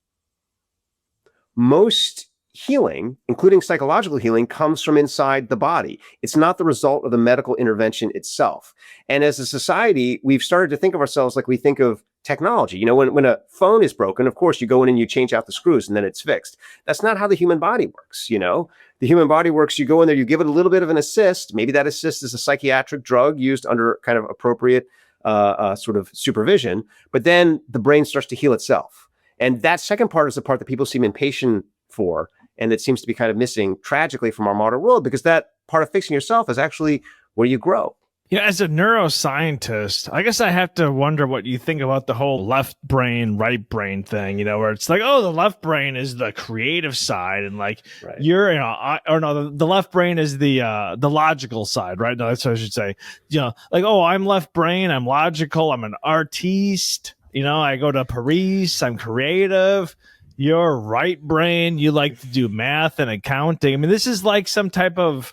Most healing, including psychological healing, comes from inside the body. It's not the result of the medical intervention itself. And as a society, we've started to think of ourselves like we think of technology. When a phone is broken, of course, you go in and you change out the screws and then it's fixed. That's not how the human body works. The human body works, you go in there, you give it a little bit of an assist. Maybe that assist is a psychiatric drug used under kind of appropriate sort of supervision, but then the brain starts to heal itself. And that second part is the part that people seem impatient for, and that seems to be kind of missing tragically from our modern world, because that part of fixing yourself is actually where you grow. As a neuroscientist, I guess I have to wonder what you think about the whole left brain, right brain thing, where it's like, oh, the left brain is the creative side. And like, right. The left brain is the logical side, right? No, that's what I should say. Like, oh, I'm left brain. I'm logical. I'm an artiste. I go to Paris. I'm creative. You're right brain. You like to do math and accounting. I mean, this is like some type of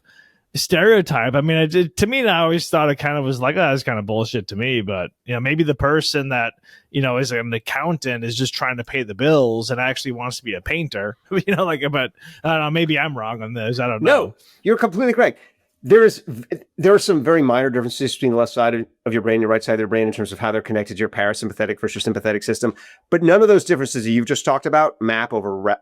stereotype. I mean, to me, I always thought it kind of was like, oh, that's kind of bullshit to me. But maybe the person that is an accountant is just trying to pay the bills and actually wants to be a painter. But I don't know. Maybe I'm wrong on this. I don't know. No, you're completely correct. There are some very minor differences between the left side of your brain and the right side of your brain in terms of how they're connected to your parasympathetic versus your sympathetic system. But none of those differences that you've just talked about map over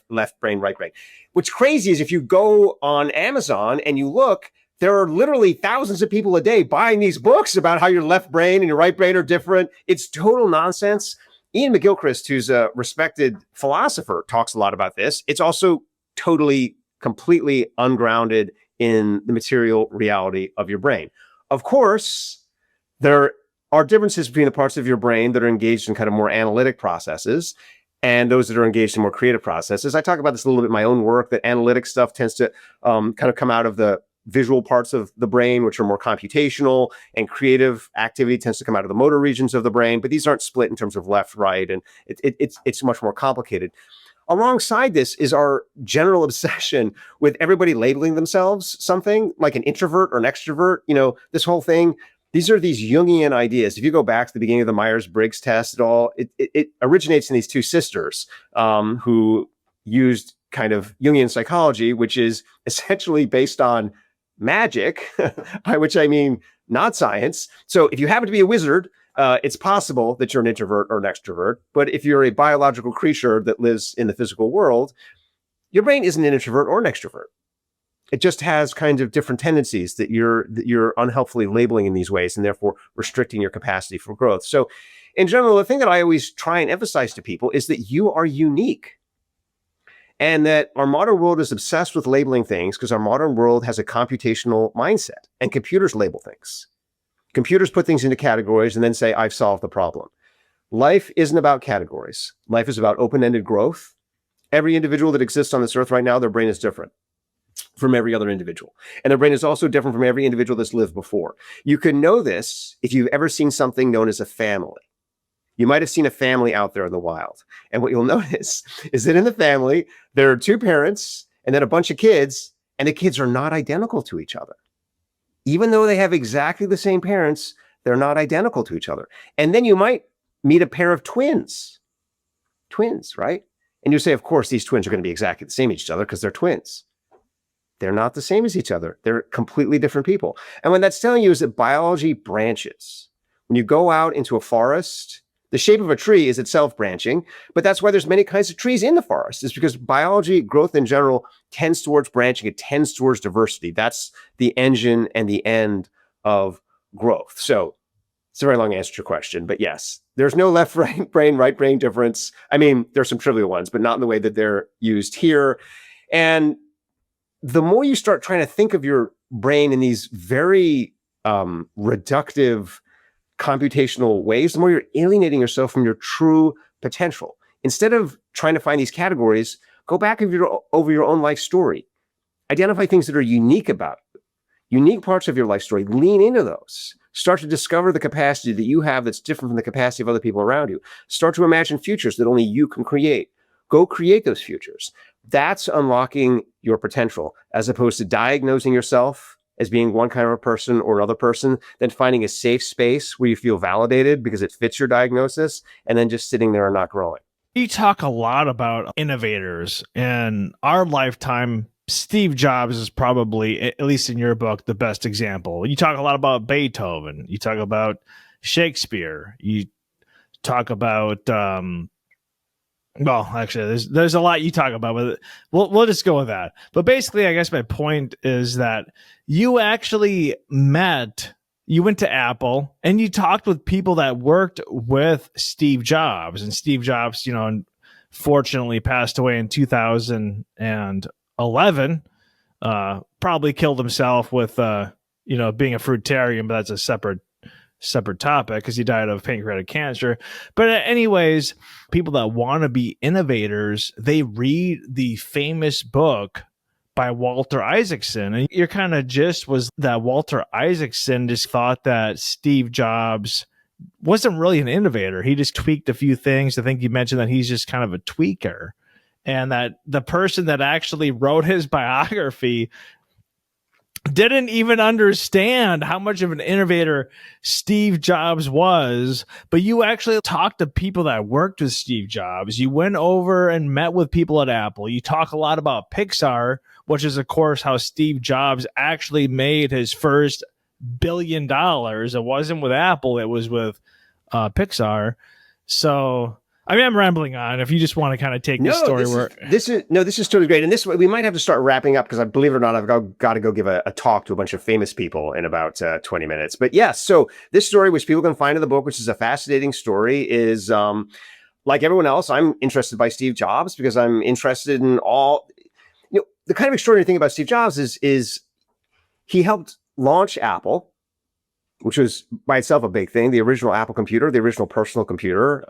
left brain, right brain. What's crazy is if you go on Amazon and you look, there are literally thousands of people a day buying these books about how your left brain and your right brain are different. It's total nonsense. Ian McGilchrist, who's a respected philosopher, talks a lot about this. It's also completely ungrounded in the material reality of your brain. Of course, there are differences between the parts of your brain that are engaged in kind of more analytic processes and those that are engaged in more creative processes. I talk about this a little bit in my own work, that analytic stuff tends to kind of come out of the visual parts of the brain, which are more computational, and creative activity tends to come out of the motor regions of the brain, but these aren't split in terms of left, right, and it's much more complicated. Alongside this is our general obsession with everybody labeling themselves something like an introvert or an extrovert. This whole thing, these are these Jungian ideas. If you go back to the beginning of the Myers-Briggs test, it originates in these two sisters who used kind of Jungian psychology, which is essentially based on magic, by which I mean not science. So if you happen to be a wizard, it's possible that you're an introvert or an extrovert. But if you're a biological creature that lives in the physical world, your brain isn't an introvert or an extrovert. It just has kind of different tendencies that you're unhelpfully labeling in these ways and therefore restricting your capacity for growth. So in general, the thing that I always try and emphasize to people is that you are unique. And that our modern world is obsessed with labeling things because our modern world has a computational mindset, and computers label things. Computers put things into categories and then say, I've solved the problem. Life isn't about categories. Life is about open-ended growth. Every individual that exists on this earth right now, their brain is different from every other individual. And their brain is also different from every individual that's lived before. You can know this if you've ever seen something known as a family. You might have seen a family out there in the wild. And what you'll notice is that in the family, there are two parents and then a bunch of kids, and the kids are not identical to each other. Even though they have exactly the same parents, they're not identical to each other. And then you might meet a pair of twins, right? And you say, of course, these twins are going to be exactly the same as each other because they're twins. They're not the same as each other. They're completely different people. And what that's telling you is that biology branches. When you go out into a forest, the shape of a tree is itself branching, but that's why there's many kinds of trees in the forest. It's because biology, growth in general, tends towards branching. It tends towards diversity. That's the engine and the end of growth. So it's a very long answer to your question, but yes, there's no left brain, right brain difference. I mean, there's some trivial ones, but not in the way that they're used here. And the more you start trying to think of your brain in these very reductive computational ways, the more you're alienating yourself from your true potential. Instead of trying to find these categories, go back over your own life story. Identify things that are unique about it. Unique parts of your life story. Lean into those. Start to discover the capacity that you have that's different from the capacity of other people around you. Start to imagine futures that only you can create. Go create those futures. That's unlocking your potential, as opposed to diagnosing yourself as being one kind of a person or another person, then finding a safe space where you feel validated because it fits your diagnosis, and then just sitting there and not growing. You talk a lot about innovators. In our lifetime, Steve Jobs is probably, at least in your book, the best example. You talk a lot about Beethoven. You talk about Shakespeare. You talk about, well, actually, there's a lot you talk about, but we'll just go with that. But basically, I guess my point is that you actually you went to Apple and you talked with people that worked with Steve Jobs. And Steve Jobs, unfortunately passed away in 2011. Probably killed himself with, being a fruitarian, but that's a separate topic because he died of pancreatic cancer. But anyways, people that want to be innovators, they read the famous book by Walter Isaacson. And your kind of gist was that Walter Isaacson just thought that Steve Jobs wasn't really an innovator. He just tweaked a few things. I think you mentioned that he's just kind of a tweaker. And that the person that actually wrote his biography didn't even understand how much of an innovator Steve Jobs was. But you actually talked to people that worked with Steve Jobs. You went over and met with people at Apple. You talk a lot about Pixar, which is, of course, how Steve Jobs actually made his first $1 billion. It wasn't with Apple. It was with Pixar. So, I mean, I'm rambling on. If you just want to kind of take this story, this is totally great. And this we might have to start wrapping up because I believe it or not, I've got to go give a talk to a bunch of famous people in about 20 minutes. But yes, so this story, which people can find in the book, which is a fascinating story, is like everyone else, I'm interested by Steve Jobs because I'm interested in all. The kind of extraordinary thing about Steve Jobs is he helped launch Apple, which was by itself a big thing. The original Apple computer, the original personal computer,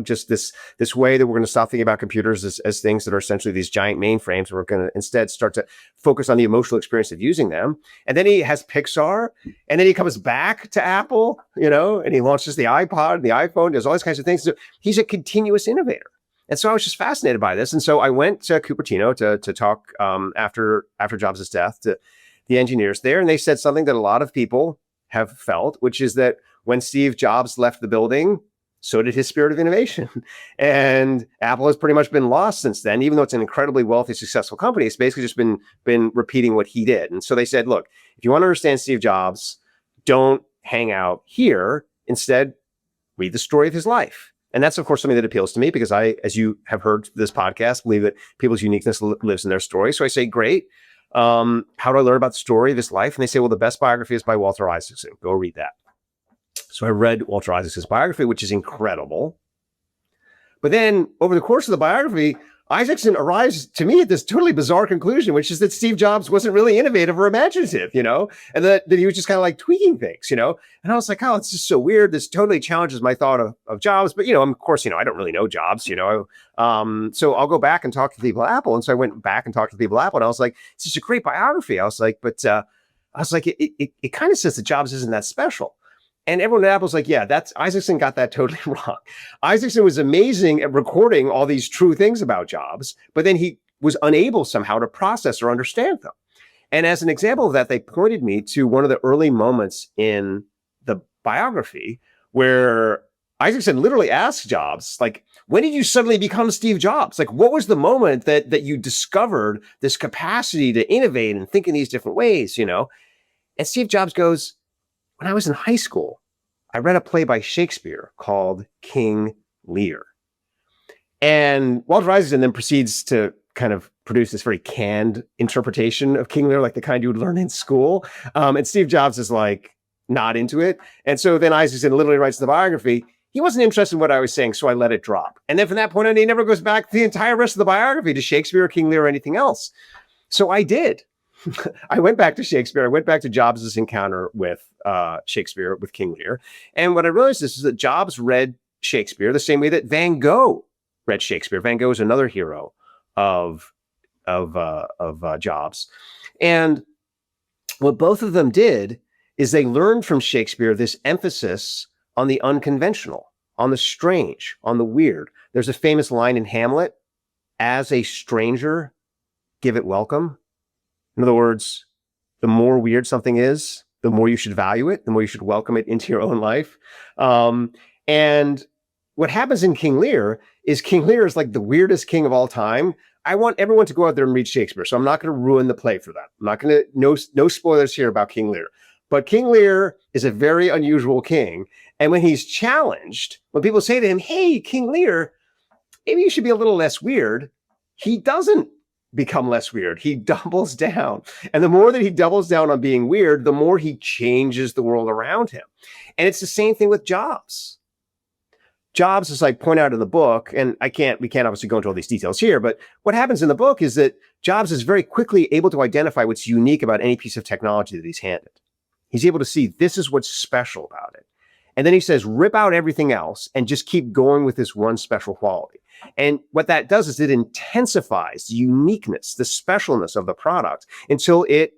just this way that we're going to stop thinking about computers as things that are essentially these giant mainframes. We're going to instead start to focus on the emotional experience of using them. And then he has Pixar, and then he comes back to Apple, and he launches the iPod, the iPhone, does all these kinds of things. So he's a continuous innovator. And so I was just fascinated by this. And so I went to Cupertino to talk after Jobs' death to the engineers there. And they said something that a lot of people have felt, which is that when Steve Jobs left the building, so did his spirit of innovation. And Apple has pretty much been lost since then, even though it's an incredibly wealthy, successful company. It's basically just been repeating what he did. And so they said, look, if you want to understand Steve Jobs, don't hang out here. Instead, read the story of his life. And that's, of course, something that appeals to me because I, as you have heard this podcast, believe that people's uniqueness lives in their story. So I say, great. How do I learn about the story of his life? And they say, well, the best biography is by Walter Isaacson. Go read that. So I read Walter Isaacson's biography, which is incredible. But then over the course of the biography, Isaacson arrives to me at this totally bizarre conclusion, which is that Steve Jobs wasn't really innovative or imaginative, and that he was just kind of like tweaking things, And I was like, oh, it's just so weird. This totally challenges my thought of Jobs. But, of course, I don't really know Jobs, so I'll go back and talk to the people at Apple. And so I went back and talked to the people at Apple, and I was like, it's just a great biography. I was like, it kind of says that Jobs isn't that special. And everyone at Apple's like, yeah, Isaacson got that totally wrong. Isaacson was amazing at recording all these true things about Jobs, but then he was unable somehow to process or understand them. And as an example of that, they pointed me to one of the early moments in the biography where Isaacson literally asked Jobs, like, when did you suddenly become Steve Jobs? Like, what was the moment that you discovered this capacity to innovate and think in these different ways, And Steve Jobs goes, when I was in high school, I read a play by Shakespeare called King Lear. And Walter Isaacson then proceeds to kind of produce this very canned interpretation of King Lear, like the kind you would learn in school. And Steve Jobs is like not into it. And so then Isaacson literally writes the biography. He wasn't interested in what I was saying, so I let it drop. And then from that point on, he never goes back the entire rest of the biography to Shakespeare or King Lear or anything else. So I did. I went back to Shakespeare. I went back to Jobs' encounter with Shakespeare, with King Lear. And what I realized is that Jobs read Shakespeare the same way that Van Gogh read Shakespeare. Van Gogh is another hero of Jobs. And what both of them did is they learned from Shakespeare this emphasis on the unconventional, on the strange, on the weird. There's a famous line in Hamlet, as a stranger, give it welcome. In other words, the more weird something is, the more you should value it, the more you should welcome it into your own life. And what happens in King Lear is like the weirdest king of all time. I want everyone to go out there and read Shakespeare, so I'm not going to ruin the play for them. I'm not going to, no spoilers here about King Lear. But King Lear is a very unusual king. And when he's challenged, when people say to him, hey, King Lear, maybe you should be a little less weird, he doesn't become less weird. He doubles down. And the more that he doubles down on being weird, the more he changes the world around him. And it's the same thing with Jobs. Jobs, as I point out in the book, and we can't obviously go into all these details here, but what happens in the book is that Jobs is very quickly able to identify what's unique about any piece of technology that he's handed. He's able to see this is what's special about it. And then he says, rip out everything else and just keep going with this one special quality. And what that does is it intensifies the uniqueness, the specialness of the product until it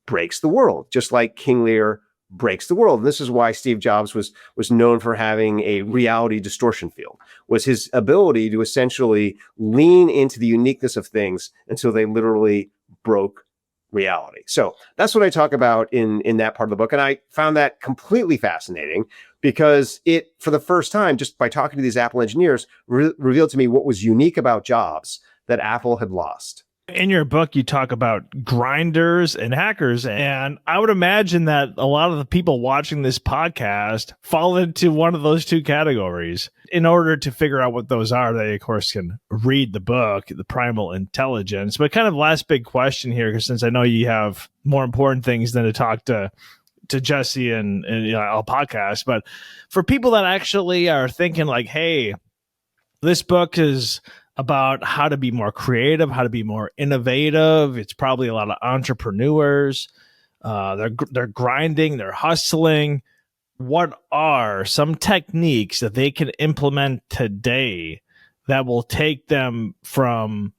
breaks the world, just like King Lear breaks the world. And this is why Steve Jobs was known for having a reality distortion field, was his ability to essentially lean into the uniqueness of things until they literally broke reality. So that's what I talk about in that part of the book. And I found that completely fascinating because it, for the first time, just by talking to these Apple engineers, revealed to me what was unique about Jobs that Apple had lost. In your book, you talk about grinders and hackers, and I would imagine that a lot of the people watching this podcast fall into one of those two categories. In order to figure out what those are, they, of course, can read the book, The Primal Intelligence. But kind of last big question here, because since I know you have more important things than to talk to Jesse and our podcast, but for people that actually are thinking like, hey, this book is about how to be more creative, how to be more innovative. It's probably a lot of entrepreneurs. They're grinding, they're hustling. What are some techniques that they can implement today that will take them from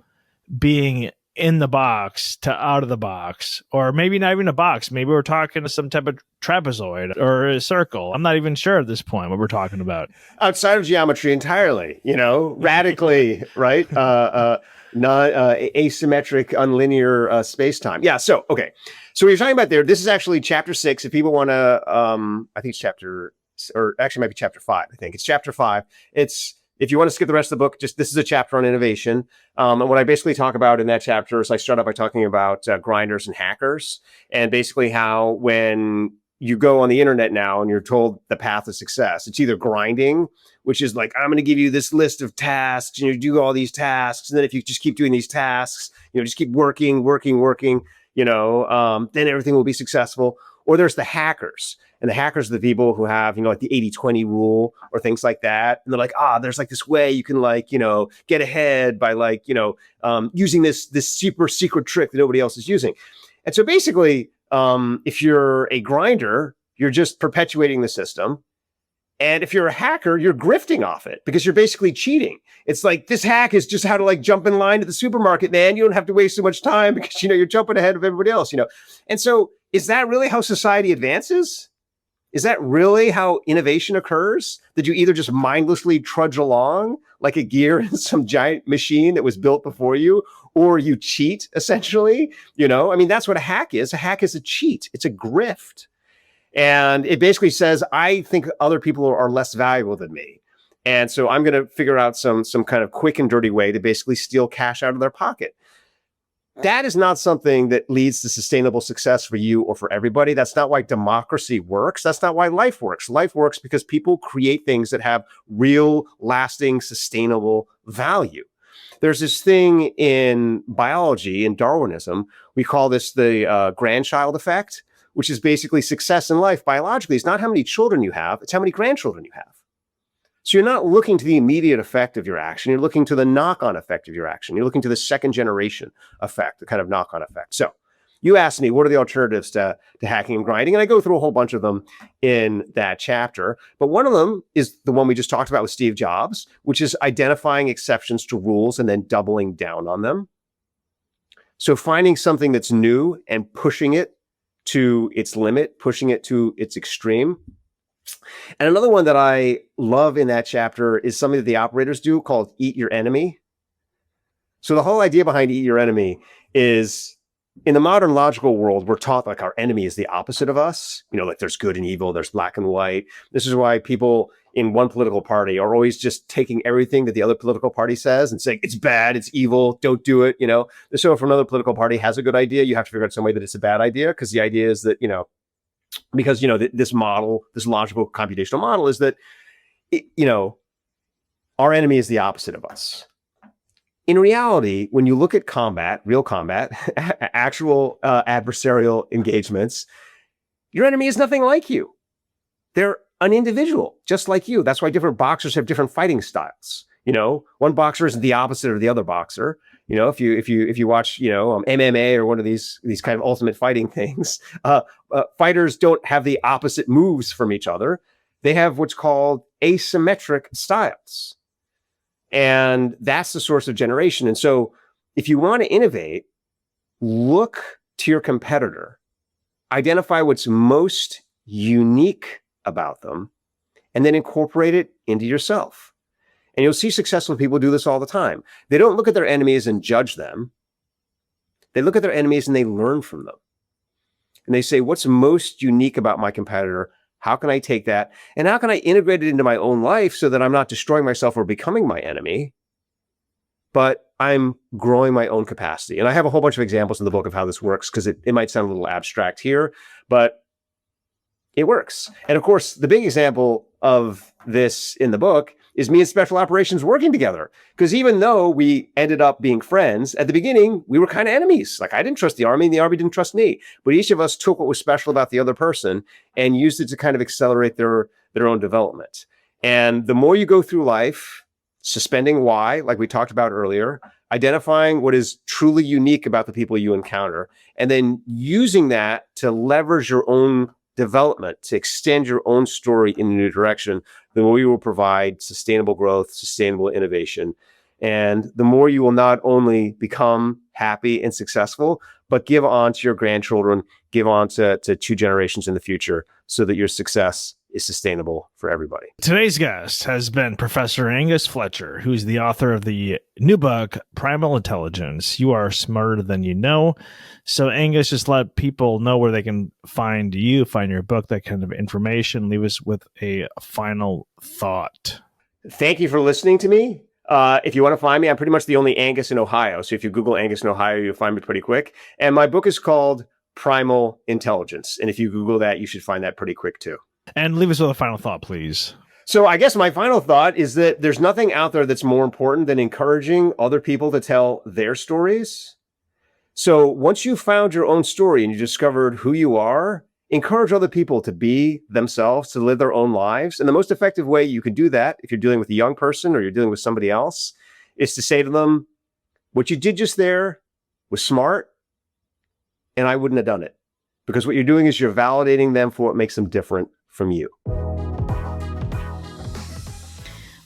being in the box to out of the box? Or maybe not even a box. Maybe we're talking to some type of trapezoid or a circle. I'm not even sure at this point what we're talking about. Outside of geometry entirely, radically, right? Asymmetric, unlinear space-time. Yeah, so, okay. So what you're talking about there, this is actually chapter 6. If people want to, I think it's chapter, or actually might be chapter 5, I think. It's chapter 5. If you want to skip the rest of the book, this is a chapter on innovation. And what I basically talk about in that chapter is I start out by talking about grinders and hackers, and basically how when you go on the internet now and you're told the path of success, it's either grinding, which is like, I'm going to give you this list of tasks and you do all these tasks. And then if you just keep doing these tasks, just keep working, then everything will be successful. Or there's the hackers. And the hackers are the people who have, like the 80-20 rule or things like that. And they're like, there's like this way you can like, get ahead by like, using this super secret trick that nobody else is using. And so basically, if you're a grinder, you're just perpetuating the system. And if you're a hacker, you're grifting off it because you're basically cheating. It's like, this hack is just how to like jump in line at the supermarket, man. You don't have to waste so much time because, you're jumping ahead of everybody else, And so is that really how society advances? Is that really how innovation occurs? That you either just mindlessly trudge along like a gear in some giant machine that was built before you, or you cheat essentially? That's what a hack is. A hack is a cheat. It's a grift. And it basically says, I think other people are less valuable than me. And so I'm going to figure out some kind of quick and dirty way to basically steal cash out of their pocket. That is not something that leads to sustainable success for you or for everybody. That's not why democracy works. That's not why life works. Life works because people create things that have real, lasting, sustainable value. There's this thing in biology, in Darwinism, we call this the grandchild effect, which is basically success in life biologically. It's not how many children you have, it's how many grandchildren you have. So you're not looking to the immediate effect of your action. You're looking to the knock-on effect of your action. You're looking to the second generation effect, the kind of knock-on effect. So you asked me, what are the alternatives to hacking and grinding? And I go through a whole bunch of them in that chapter. But one of them is the one we just talked about with Steve Jobs, which is identifying exceptions to rules and then doubling down on them. So finding something that's new and pushing it to its limit, pushing it to its extreme. And another one that I love in that chapter is something that the operators do called eat your enemy. So the whole idea behind eat your enemy is, in the modern logical world, we're taught like our enemy is the opposite of us. Like there's good and evil, there's black and white. This is why people in one political party are always just taking everything that the other political party says and saying, it's bad, it's evil, don't do it. So if another political party has a good idea, you have to figure out some way that it's a bad idea. Because the idea is that, because, this model, this logical computational model is that, our enemy is the opposite of us. In reality, when you look at combat, real combat, actual adversarial engagements, your enemy is nothing like you. They're an individual, just like you. That's why different boxers have different fighting styles. One boxer is the opposite of the other boxer. If you watch, MMA or one of these kind of ultimate fighting things, fighters don't have the opposite moves from each other. They have what's called asymmetric styles. And that's the source of generation. And so if you want to innovate, look to your competitor, identify what's most unique about them, and then incorporate it into yourself. And you'll see successful people do this all the time. They don't look at their enemies and judge them. They look at their enemies and they learn from them. And they say, what's most unique about my competitor? How can I take that? And how can I integrate it into my own life so that I'm not destroying myself or becoming my enemy, but I'm growing my own capacity? And I have a whole bunch of examples in the book of how this works, because it might sound a little abstract here, but it works. And of course, the big example of this in the book is me and special operations working together. Because even though we ended up being friends, at the beginning, we were kind of enemies. Like I didn't trust the Army and the Army didn't trust me. But each of us took what was special about the other person and used it to kind of accelerate their own development. And the more you go through life, suspending why, like we talked about earlier, identifying what is truly unique about the people you encounter, and then using that to leverage your own development, to extend your own story in a new direction, the more you will provide sustainable growth, sustainable innovation. And the more you will not only become happy and successful, but give on to your grandchildren, give on to 2 generations in the future, so that your success is sustainable for everybody. Today's guest has been Professor Angus Fletcher, who's the author of the new book, Primal Intelligence. You are smarter than you know. So Angus, just let people know where they can find you, find your book, that kind of information. Leave us with a final thought. Thank you for listening to me. If you want to find me, I'm pretty much the only Angus in Ohio. So if you Google Angus in Ohio, you'll find me pretty quick. And my book is called Primal Intelligence. And if you Google that, you should find that pretty quick too. And leave us with a final thought, please. So I guess my final thought is that there's nothing out there that's more important than encouraging other people to tell their stories. So once you've found your own story and you discovered who you are encourage other people to be themselves, to live their own lives. And the most effective way you can do that, if you're dealing with a young person or you're dealing with somebody else, is to say to them, what you did just there was smart, and I wouldn't have done it. Because what you're doing is you're validating them for what makes them different from you.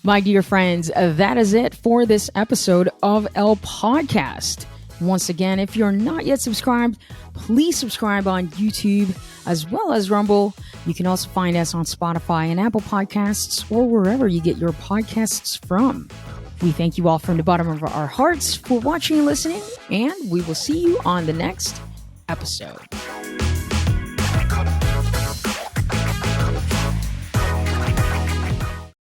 My dear friends, that is it for this episode of El Podcast. Once again, if you're not yet subscribed, please subscribe on YouTube as well as Rumble. You can also find us on Spotify and Apple Podcasts or wherever you get your podcasts from. We thank you all from the bottom of our hearts for watching and listening, and we will see you on the next episode.